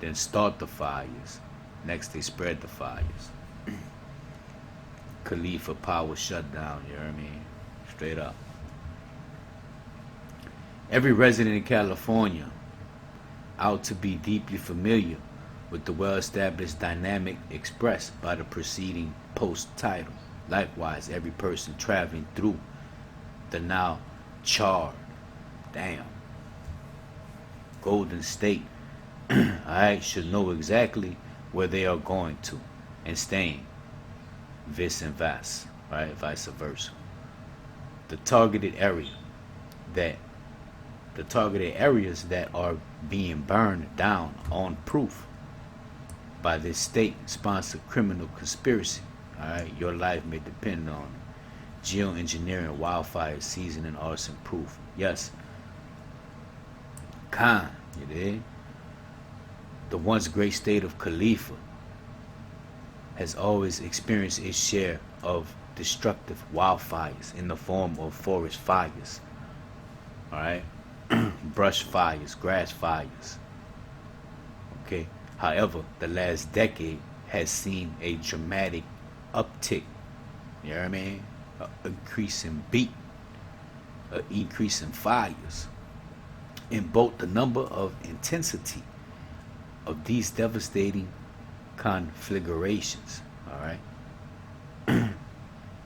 then start the fires, next they spread the fires. Khalifa power shutdown, you know what I mean? Straight up. Every resident in California ought to be deeply familiar with the well-established dynamic expressed by the preceding post title. Likewise, every person traveling through the now charred, Golden State, I should know exactly where they are going to and staying, vis and vas, right? Vice versa. The targeted areas that are being burned down on proof by this state-sponsored criminal conspiracy. All right, your life may depend on it. Geoengineering, wildfire, seasoning, arson proof. Yes. Khan, you did. The once great state of Khalifa has always experienced its share of destructive wildfires in the form of forest fires. All right. Brush fires, grass fires. Okay. However, the last decade has seen a dramatic uptick. You know what I mean? An increase in an increase in fires in both the number of intensity of these devastating conflagrations. All right.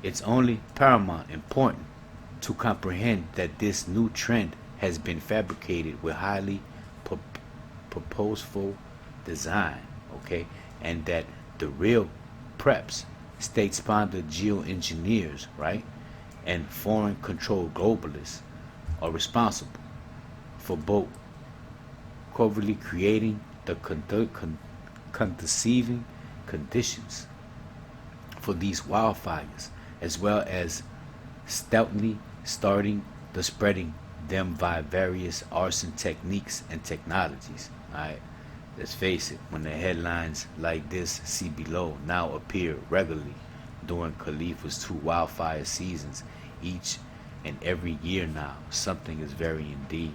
It's only paramount important to comprehend that this new trend has been fabricated with highly purposeful design, okay, and that the real preps, state-sponsored geoengineers, right, and foreign-controlled globalists are responsible for both covertly creating the conceiving conditions for these wildfires, as well as stealthily starting the spreading them via various arson techniques and technologies. Alright, let's face it, when the headlines like this see below now appear regularly during Khalifa's 2 wildfire seasons each and every year now, something is very indeed.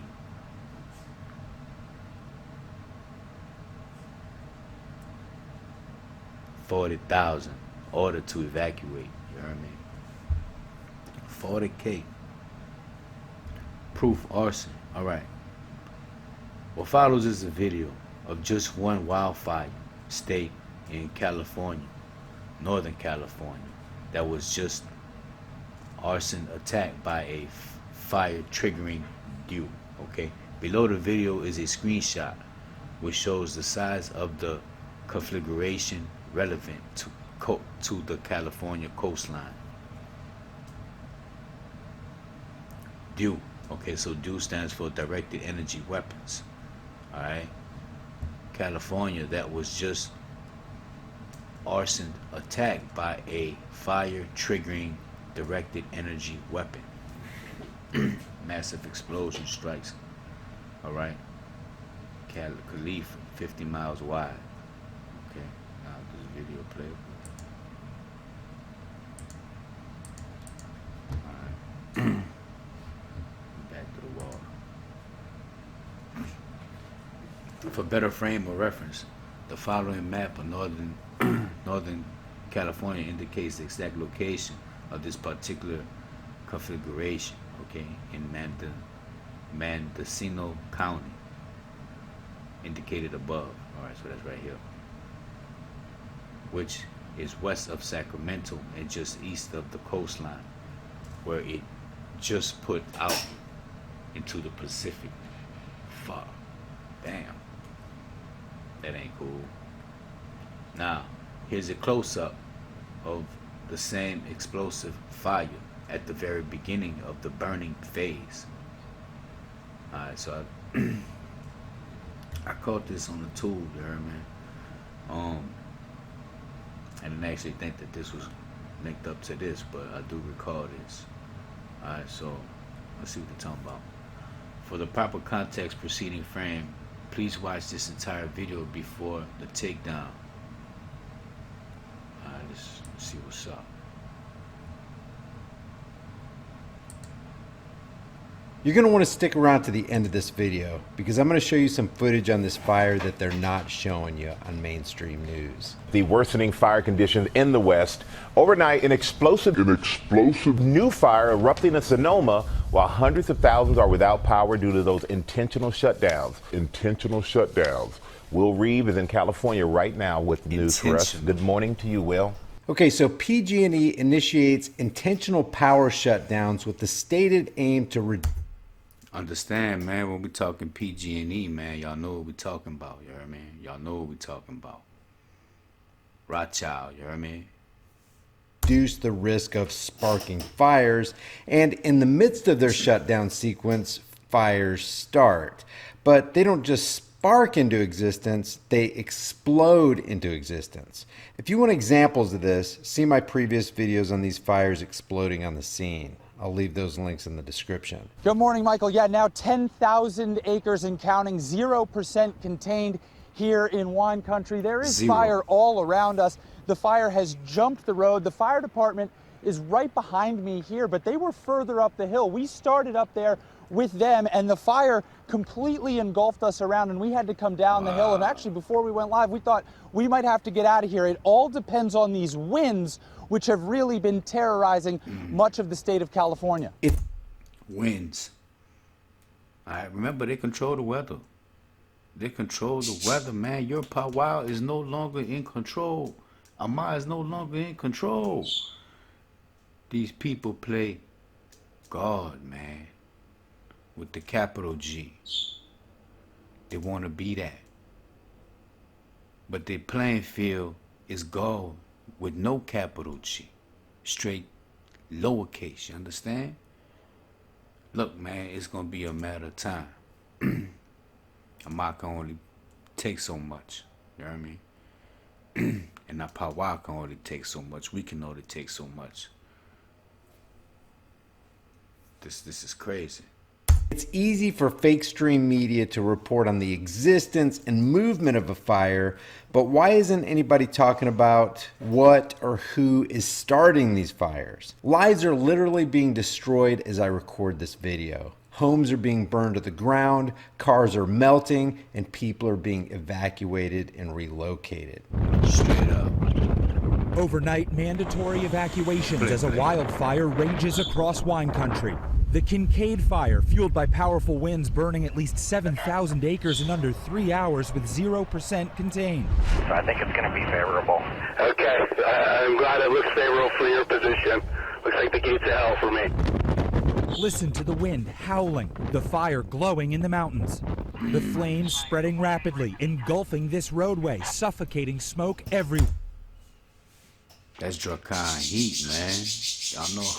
$40,000 ordered to evacuate. You heard me? 40K. Proof arson. Alright. What follows is a video of just one wildfire state in California, Northern California, that was just arson attacked by a fire triggering due. Okay. Below the video is a screenshot which shows the size of the conflagration relevant to the California coastline. DEW. Okay, so DEW stands for Directed Energy Weapons. Alright. California, that was just arson attacked by a fire triggering directed energy weapon. Massive explosion strikes. Alright. Khalifa, 50 miles wide. Okay, now this video play. Alright. Back to the wall. For better frame of reference, the following map of Northern California indicates the exact location of this particular configuration, okay, in Mendocino County, indicated above. Alright, so that's right here, which is west of Sacramento and just east of the coastline, where it just put out into the Pacific. Fuck. Damn. That ain't cool. Now, here's a close-up of the same explosive fire at the very beginning of the burning phase. Alright, so I caught this on the tool, you heard me? I didn't actually think that this was linked up to this, but I do recall this. Alright, so let's see what they're talking about. For the proper context preceding frame, please watch this entire video before the takedown. Alright, let's see what's up.
You're going to want to stick around to the end of this video because I'm going to show you some footage on this fire that they're not showing you on mainstream news.
The worsening fire conditions in the West. Overnight, an explosive new fire erupting in Sonoma while hundreds of thousands are without power due to those intentional shutdowns. Will Reeve is in California right now with news for us. Good morning to you, Will.
Okay, so PG&E initiates intentional power shutdowns with the stated aim to
Understand, man, when we talking PG&E, man, y'all know what we talking about, you know what I mean? Y'all know what we talking about. Rothschild, you heard me?
Reduce the risk of sparking fires, and in the midst of their shutdown sequence, fires start. But they don't just spark into existence, they explode into existence. If you want examples of this, see my previous videos on these fires exploding on the scene. I'll leave those links in the description.
Good morning, Michael. Yeah, now 10,000 acres and counting, 0% contained here in wine country. There is fire all around us. The fire has jumped the road. The fire department is right behind me here, but they were further up the hill. We started up there with them, and the fire completely engulfed us around, and we had to come down the hill. And actually, before we went live, we thought we might have to get out of here. It all depends on these winds, which have really been terrorizing much of the state of California.
Winds. All right, remember, they control the weather. They control the weather, man. Your powwow is no longer in control. Ahmad is no longer in control. These people play God, man, with the capital G. They want to be that. But their playing field is God with no capital G. Straight lowercase, you understand? Look, man, it's going to be a matter of time. Ahmad can only take so much, you know what I mean? And our powwow can only take so much. We can only take so much. This is crazy.
It's easy for fake stream media to report on the existence and movement of a fire, but why isn't anybody talking about what or who is starting these fires? Lives are literally being destroyed as I record this video. Homes are being burned to the ground, cars are melting, and people are being evacuated and relocated.
Straight up.
Overnight mandatory evacuations as a wildfire rages across wine country. The Kincaid fire, fueled by powerful winds, burning at least 7,000 acres in under 3 hours with 0% contained.
So I think it's going to be favorable.
Okay, I'm glad it looks favorable for your position. Looks like the gates of hell for me.
Listen to the wind howling, the fire glowing in the mountains. The flames spreading rapidly, engulfing this roadway, suffocating smoke everywhere.
That's Dracan heat, man. Y'all know.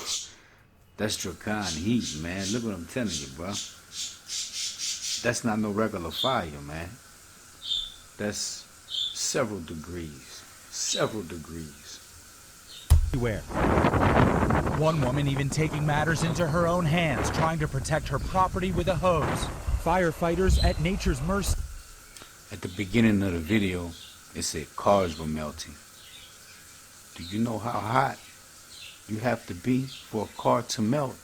That's Dracan heat, man. Look what I'm telling you, bro. That's not no regular fire, man. That's several degrees. Several degrees.
Everywhere. One woman even taking matters into her own hands, trying to protect her property with a hose. Firefighters at nature's mercy.
At the beginning of the video, it said cars were melting. Do you know how hot you have to be for a car to melt?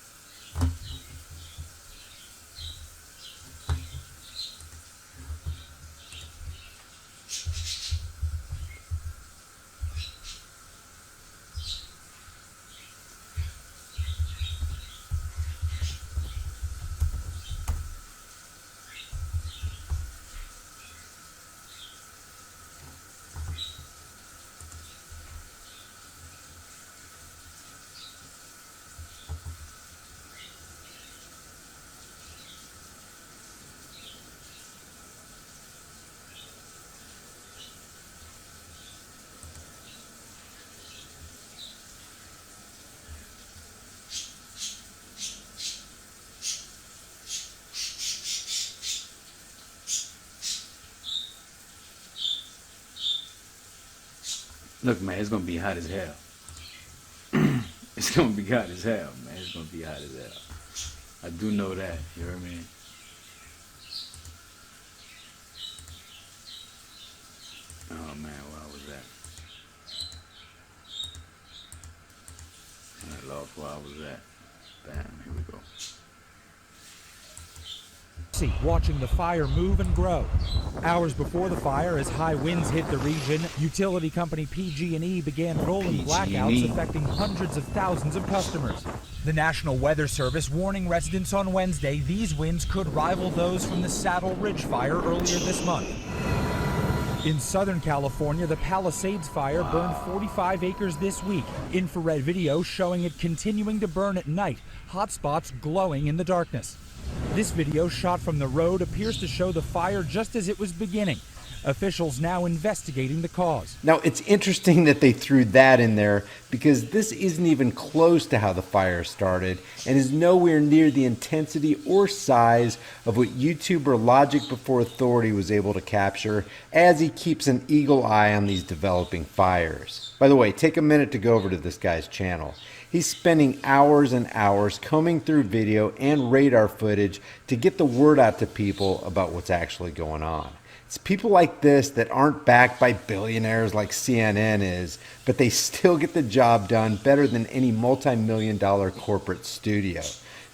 Look, man, it's gonna be hot as hell. It's gonna be hot as hell, man. It's gonna be hot as hell. I do know that. You hear me? Oh man, where was that? I lost where I was at. Bam, here we go.
Watching the fire move and grow. Hours before the fire, as high winds hit the region, utility company PG&E began rolling blackouts affecting hundreds of thousands of customers. The National Weather Service warning residents on Wednesday these winds could rival those from the Saddle Ridge fire earlier this month. In Southern California, the Palisades fire burned 45 acres this week. Infrared video showing it continuing to burn at night, hot spots glowing in the darkness. This video shot from the road appears to show the fire just as it was beginning. Officials now investigating the cause.
Now, it's interesting that they threw that in there because this isn't even close to how the fire started and is nowhere near the intensity or size of what YouTuber Logic Before Authority was able to capture, as he keeps an eagle eye on these developing fires. By the way, take a minute to go over to this guy's channel. He's spending hours and hours combing through video and radar footage to get the word out to people about what's actually going on. It's people like this that aren't backed by billionaires like CNN is, but they still get the job done better than any multi-million-dollar corporate studio.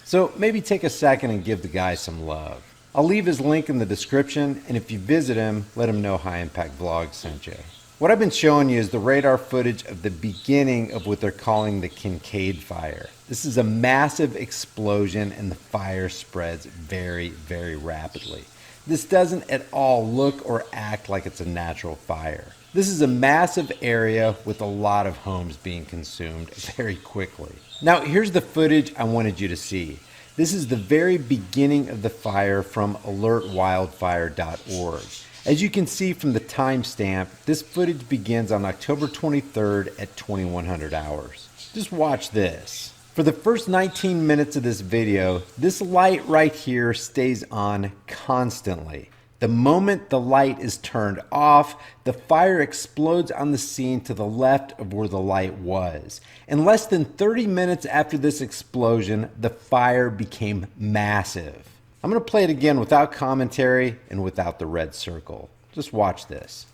So maybe take a second and give the guy some love. I'll leave his link in the description, and if you visit him, let him know High Impact Vlogs sent you. What I've been showing you is the radar footage of the beginning of what they're calling the Kincaid fire. This is a massive explosion and the fire spreads very, very rapidly. This doesn't at all look or act like it's a natural fire. This is a massive area with a lot of homes being consumed very quickly. Now here's the footage I wanted you to see. This is the very beginning of the fire from alertwildfire.org. As you can see from the timestamp, this footage begins on October 23rd at 2100 hours. Just watch this. For the first 19 minutes of this video, this light right here stays on constantly. The moment the light is turned off, the fire explodes on the scene to the left of where the light was. In less than 30 minutes after this explosion, the fire became massive. I'm going to play it again without commentary and without the red circle. Just watch this.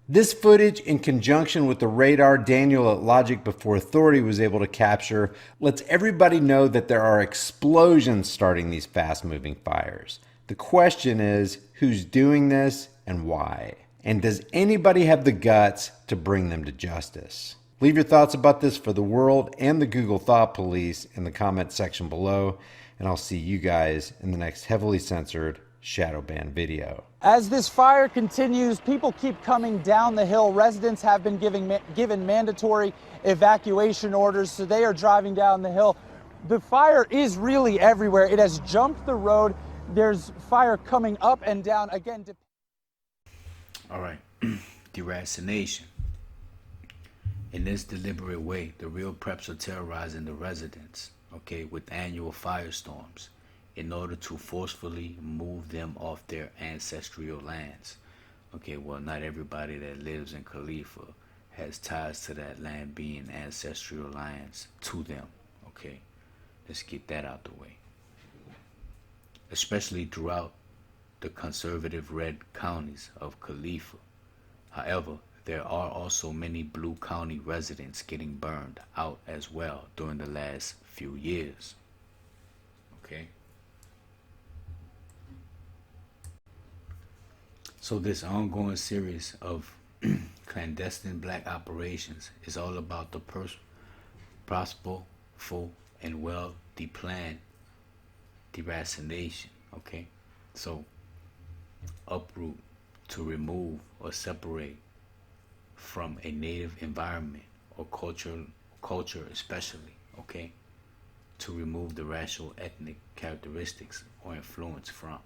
This footage, in conjunction with the radar Daniel at Logic Before Authority was able to capture, lets everybody know that there are explosions starting these fast-moving fires. The question is, who's doing this and why? And does anybody have the guts to bring them to justice? Leave your thoughts about this for the world and the Google Thought Police in the comment section below, and I'll see you guys in the next heavily censored shadow ban video.
As this fire continues, people keep coming down the hill. Residents have been given mandatory evacuation orders, so they are driving down the hill. The fire is really everywhere. It has jumped the road. There's fire coming up and down again.
All right, deracination. In this deliberate way, the real preps are terrorizing the residents, okay, with annual firestorms, in order to forcefully move them off their ancestral lands. Okay, well, not everybody that lives in Khalifa has ties to that land being ancestral lands to them. Okay, let's get that out the way. Especially throughout the conservative red counties of Khalifa. However, there are also many blue county residents getting burned out as well during the last few years. Okay. So this ongoing series of clandestine black operations is all about the prosperful and well-planned deracination. Okay, so uproot, to remove or separate from a native environment or culture especially. Okay, to remove the racial ethnic characteristics or influence from.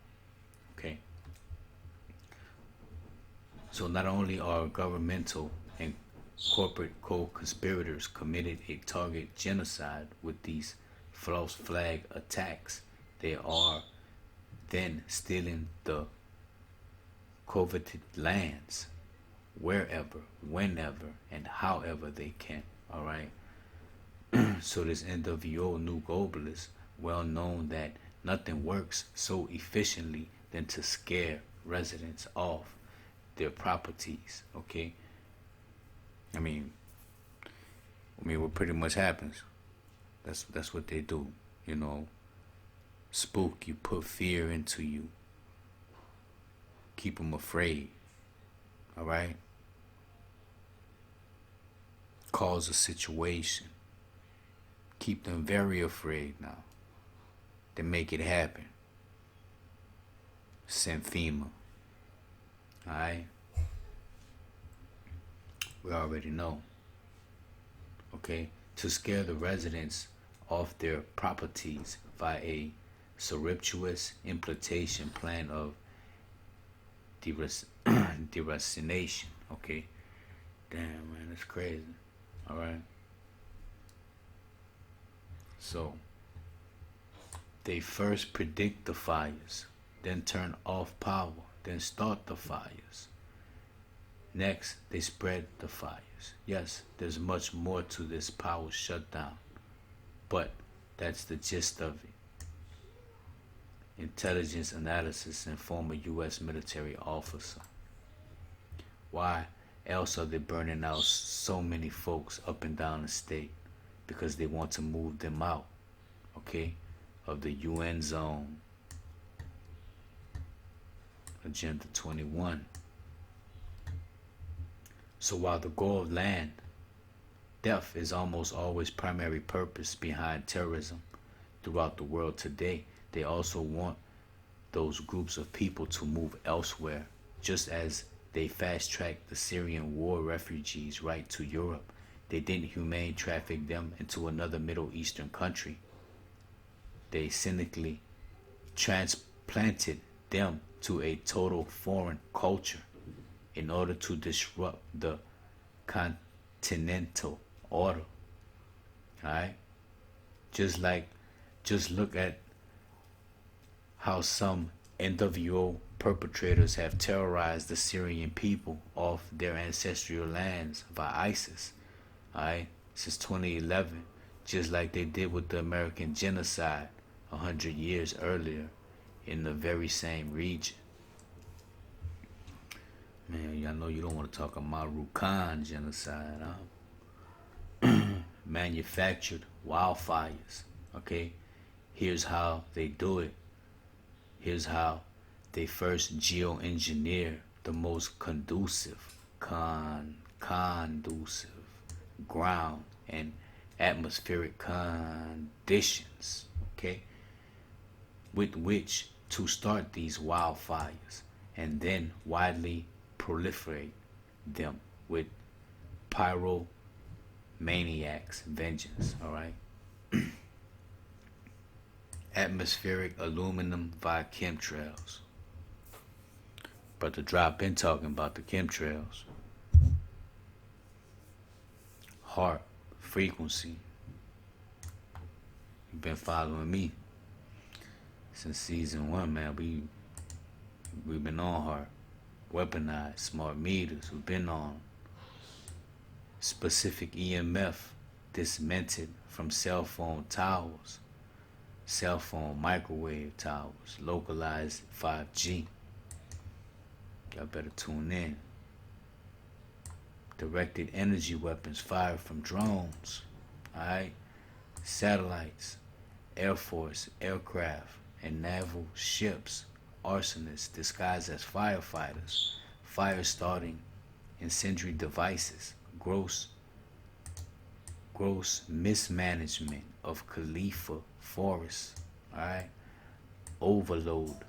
Okay. So not only are governmental and corporate co-conspirators committed a target genocide with these false flag attacks, they are then stealing the coveted lands wherever, whenever, and however they can. All right. So this NWO New Globalists, well known that nothing works so efficiently than to scare residents off their properties. Okay, I mean what pretty much happens. That's what they do. You know, spook you, put fear into you, keep them afraid. All right. Cause a situation, keep them very afraid now. They make it happen. Send FEMA. All right. We already know. Okay, to scare the residents off their properties by a surreptitious implementation plan of deracination. Okay, damn man, that's crazy. All right. So they first predict the fires, then turn off power, then start the fires. Next, they spread the fires. Yes, there's much more to this power shutdown, but that's the gist of it. Intelligence analysis and former U.S. military officer. Why else are they burning out so many folks up and down the state? Because they want to move them out, okay, of the UN zone. Agenda 21. So while the goal of land, death is almost always primary purpose behind terrorism throughout the world today, they also want those groups of people to move elsewhere, just as they fast-tracked the Syrian war refugees right to Europe. They didn't humane traffic them into another Middle Eastern country. They cynically transplanted them to a total foreign culture in order to disrupt the continental order. Alright? Just look at how some NWO perpetrators have terrorized the Syrian people off their ancestral lands by ISIS. Alright? Since 2011, just like they did with the American genocide 100 years earlier in the very same region. Man, y'all know you don't want to talk about Marukan genocide, huh? Manufactured wildfires, okay? Here's how they do it. Here's how they first geoengineer the most conducive ground and atmospheric conditions, okay, with which to start these wildfires, and then widely proliferate them with pyromaniacs vengeance. All right. Atmospheric aluminum via chemtrails. But the drop been talking about the chemtrails. Heart frequency. You've been following me since season 1, man. We've been on heart. Weaponized smart meters. We've been on specific EMF dismantled from cell phone towers, cell phone microwave towers, localized 5G. Y'all better tune in. Directed energy weapons fired from drones, alright? Satellites, Air Force, aircraft, and naval ships, arsonists disguised as firefighters, fire starting incendiary devices, gross mismanagement of Khalifa forests, alright? Overloaded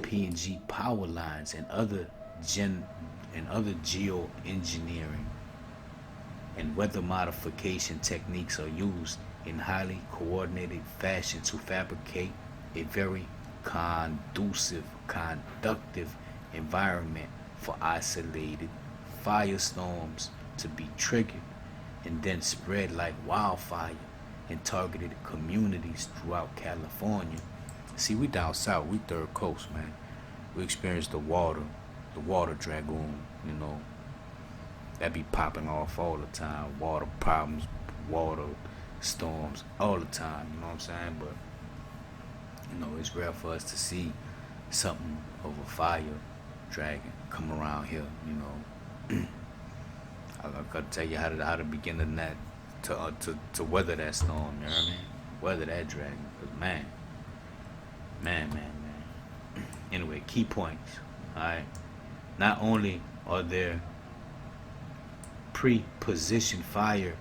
P&G power lines and other geoengineering and weather modification techniques are used in highly coordinated fashion to fabricate a very conductive environment for isolated firestorms to be triggered and then spread like wildfire in targeted communities throughout California. See, we down south, we third coast, man. We experience the water dragoon, you know. That be popping off all the time. Water problems, water storms, all the time, you know what I'm saying? But, you know, it's rare for us to see something of a fire dragon come around here, you know. I gotta tell you how to begin that to weather that storm. You know what I mean? Weather that dragon. Cause man. Anyway, key points. All right. Not only are there pre-positioned fire,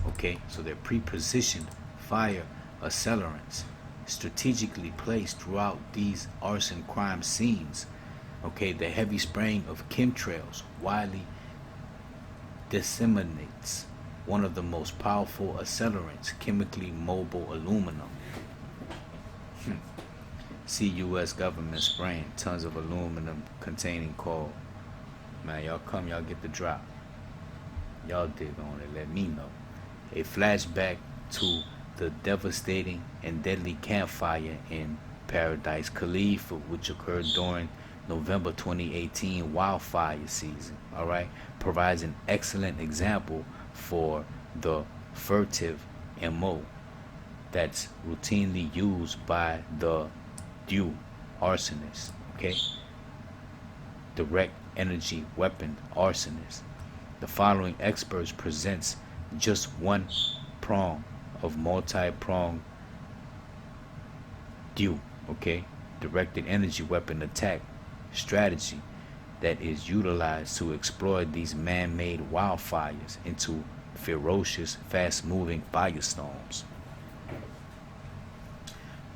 okay, so they're pre-positioned fire accelerants strategically placed throughout these arson crime scenes. Okay, the heavy spraying of chemtrails widely disseminates one of the most powerful accelerants, chemically mobile aluminum. See U.S. government spraying tons of aluminum containing coal. Man, y'all come, y'all get the drop. Y'all dig on it, let me know. A flashback to the devastating and deadly campfire in Paradise Khalifa, which occurred during November 2018 wildfire season, all right, provides an excellent example for the furtive MO that's routinely used by the DEW arsonists, okay? Direct energy weapon arsonists. The following experts presents just one prong of multi-pronged DEW, okay? Directed energy weapon attack strategy that is utilized to exploit these man-made wildfires into ferocious, fast-moving firestorms.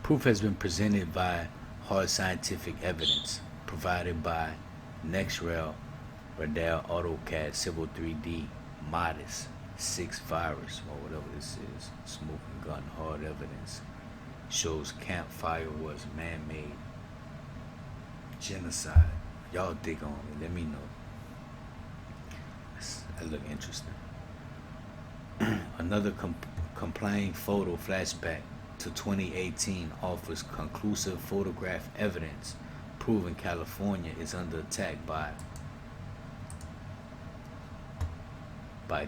Proof has been presented by hard scientific evidence provided by NextRail, Radar, AutoCAD, Civil 3D, Modest, 6 Virus, or whatever this is, smoking gun, hard evidence, shows campfire was man-made genocide. Y'all dig on it, let me know. That look interesting. Another compelling photo flashback to 2018 offers conclusive photograph evidence proving California is under attack by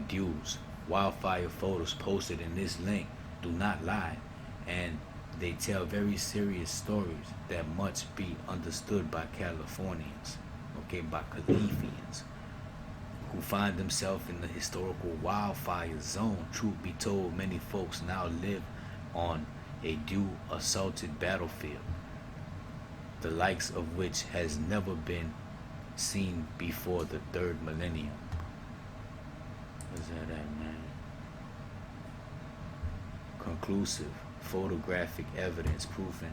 DEWs. Wildfire photos posted in this link do not lie, and they tell very serious stories that must be understood by Californians, okay, by Khalifians, who find themselves in the historical wildfire zone. Truth be told, many folks now live on a DEW-assaulted battlefield, the likes of which has never been seen before the third millennium. Where's that at, man? Conclusive photographic evidence proving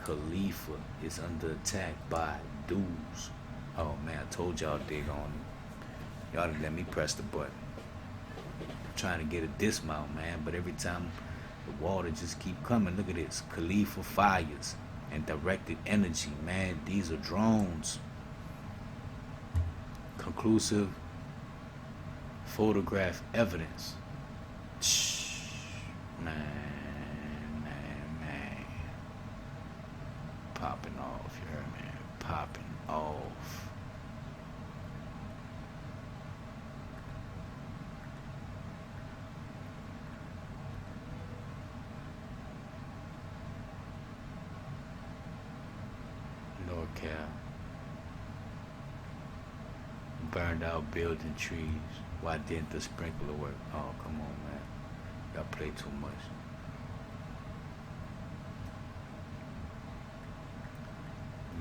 Khalifa is under attack by DEWs. Oh man, I told y'all dig on it. Y'all didn't let me press the button. I'm trying to get a dismount, man, but every time the water just keep coming. Look at this. Khalifa fires and directed energy, man. These are drones. Conclusive photograph evidence. Man. Popping off, you heard me? Popping off. NorCal. Burned out building trees. Why didn't the sprinkler work? Oh, come on, man. Y'all play too much.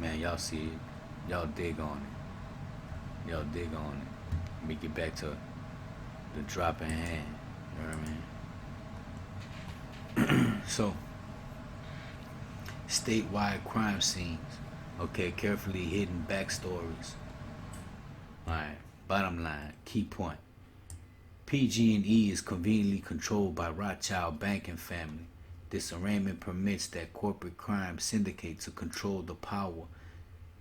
Man, y'all see it. Y'all dig on it. Y'all dig on it. Let me get back to the drop in hand. You know what I mean? So, statewide crime scenes. Okay, carefully hidden backstories. Alright, bottom line, key point. PG&E is conveniently controlled by Rothschild banking family. This arrangement permits that corporate crime syndicate to control the power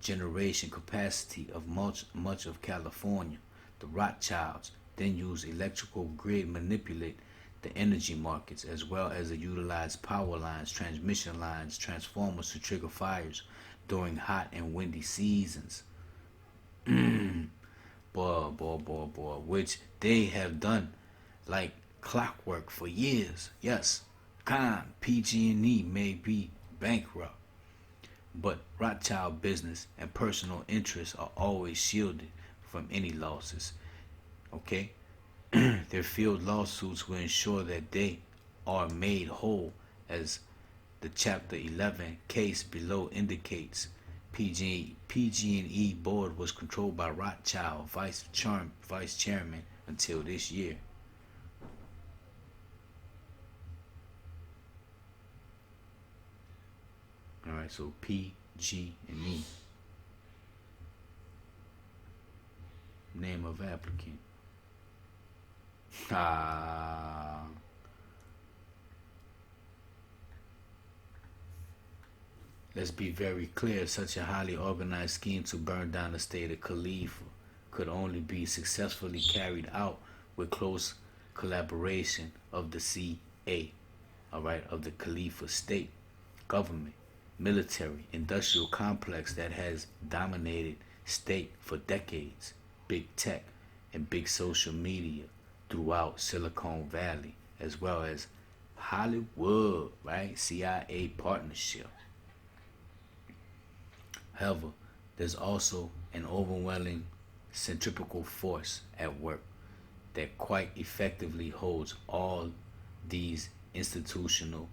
generation capacity of much of California. The Rothschilds then use electrical grid manipulate the energy markets, as well as to utilize power lines, transmission lines, transformers to trigger fires during hot and windy seasons. boy, which they have done like clockwork for years. Yes, PG&E may be bankrupt, but Rothschild business and personal interests are always shielded from any losses. Okay? Their field lawsuits will ensure that they are made whole, as the Chapter 11 case below indicates. PG&E board was controlled by Rothschild, vice chairman, until this year. All right, so PG&E, name of applicant. Let's be very clear, such a highly organized scheme to burn down the state of Khalifa could only be successfully carried out with close collaboration of the CA, all right, of the Khalifa state, government, military, industrial complex that has dominated state for decades, big tech and big social media throughout Silicon Valley, as well as Hollywood, right? CIA partnership. However, there's also an overwhelming centripetal force at work that quite effectively holds all these institutional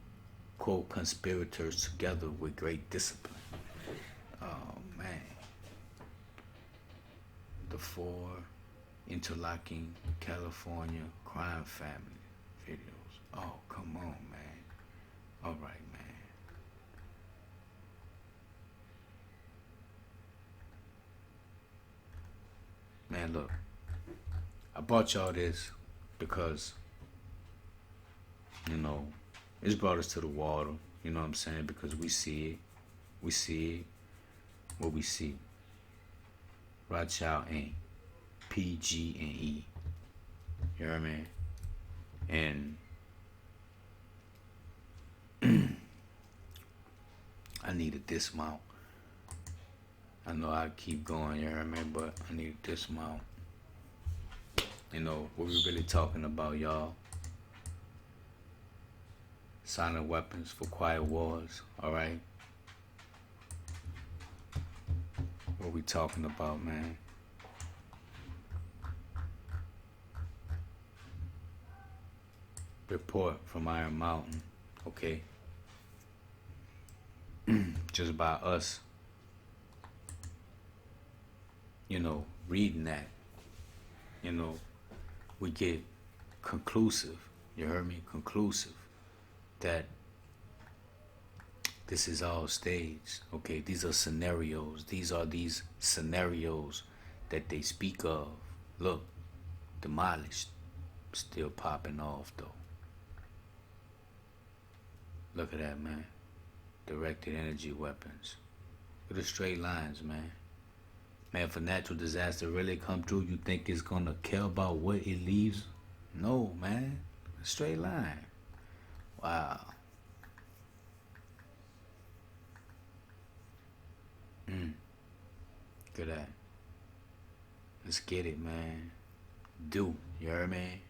co-conspirators together with great discipline. Oh man. The 4 interlocking California crime family videos. Oh, come on, man. All right, man. Man, look, I brought y'all this because, you know, it's brought us to the water, you know what I'm saying? Because we see what we see. Rothschild Inc., PG&E, you know what I mean? And I need a dismount. I know I keep going, you know what I mean, but I need a dismount. You know, what we really talking about, y'all? Silent weapons for quiet wars, alright? What we talking about, man? Report from Iron Mountain, okay? Just by us, you know, reading that, you know, we get conclusive, you heard me? Conclusive, that this is all staged, okay? These are scenarios. These are these scenarios that they speak of. Look, demolished, still popping off though. Look at that, man. Directed energy weapons. Look at the straight lines, man. Man, if a natural disaster really come through, you think it's gonna care about what it leaves? No, man. A straight line. Wow. Look at that. Let's get it, man. You heard me?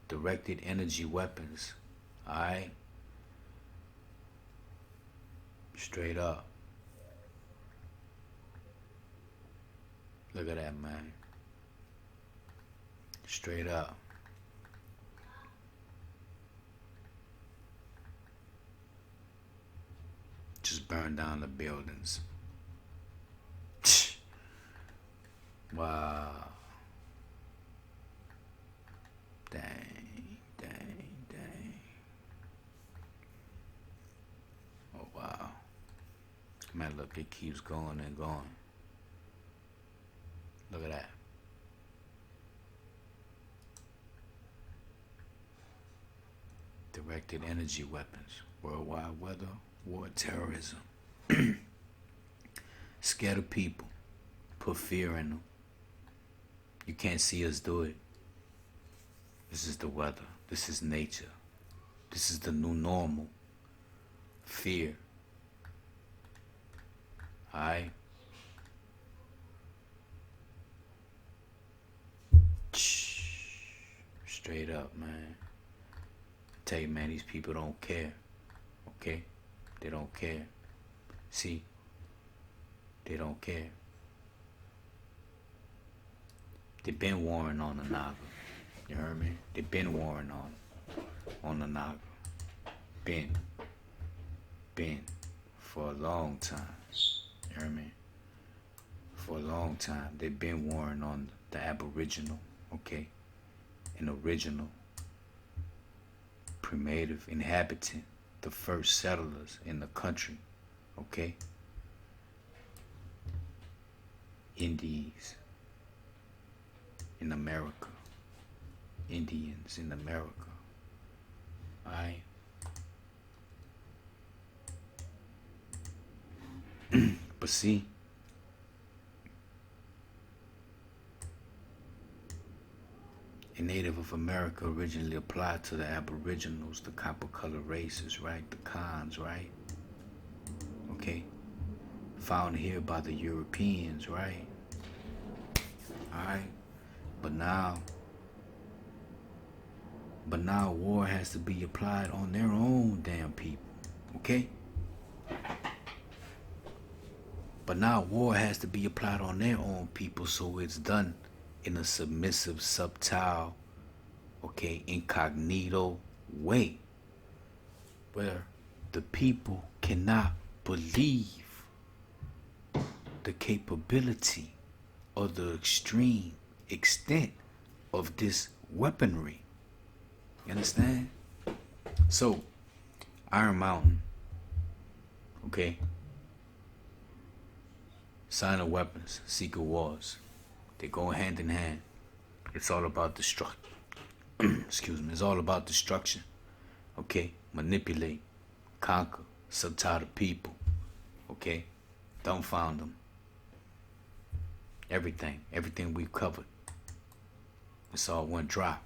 Directed energy weapons. Alright? Straight up. Look at that, man. Straight up. Just burn down the buildings. Wow. Dang. Oh, wow. Man, look, it keeps going and going. Look at that. Directed energy weapons, worldwide weather, war, terrorism. Scare the people, put fear in them. You can't see us do it. This is the weather. This is nature. This is the new normal. Fear. Alright? Straight up, man. Tell you, man, these people don't care. Okay? They don't care. See? They don't care. They've been warring on the Naga. You heard me? They've been warring on the Naga. Been for a long time. You heard me? For a long time, they've been warring on the Aboriginal, okay? An original, primitive inhabitant, the first settlers in the country, okay? Indies in America. Indians in America. Alright? But see, a Native of America originally applied to the Aboriginals, the copper colored races, right? The Khans, right? Okay? Found here by the Europeans, right? Alright? But now war has to be applied on their own damn people, okay? But now war has to be applied on their own people, so it's done in a submissive, subtle, okay, incognito way, where the people cannot believe the capability or the extreme extent of this weaponry. You understand? So, Iron Mountain, okay, Sign of Weapons, Secret Wars, they go hand in hand. It's all about destruction. Excuse me. It's all about destruction. Okay? Manipulate, conquer, subtile the people. Okay? Dumbfound them. Everything we've covered. It's all one drop.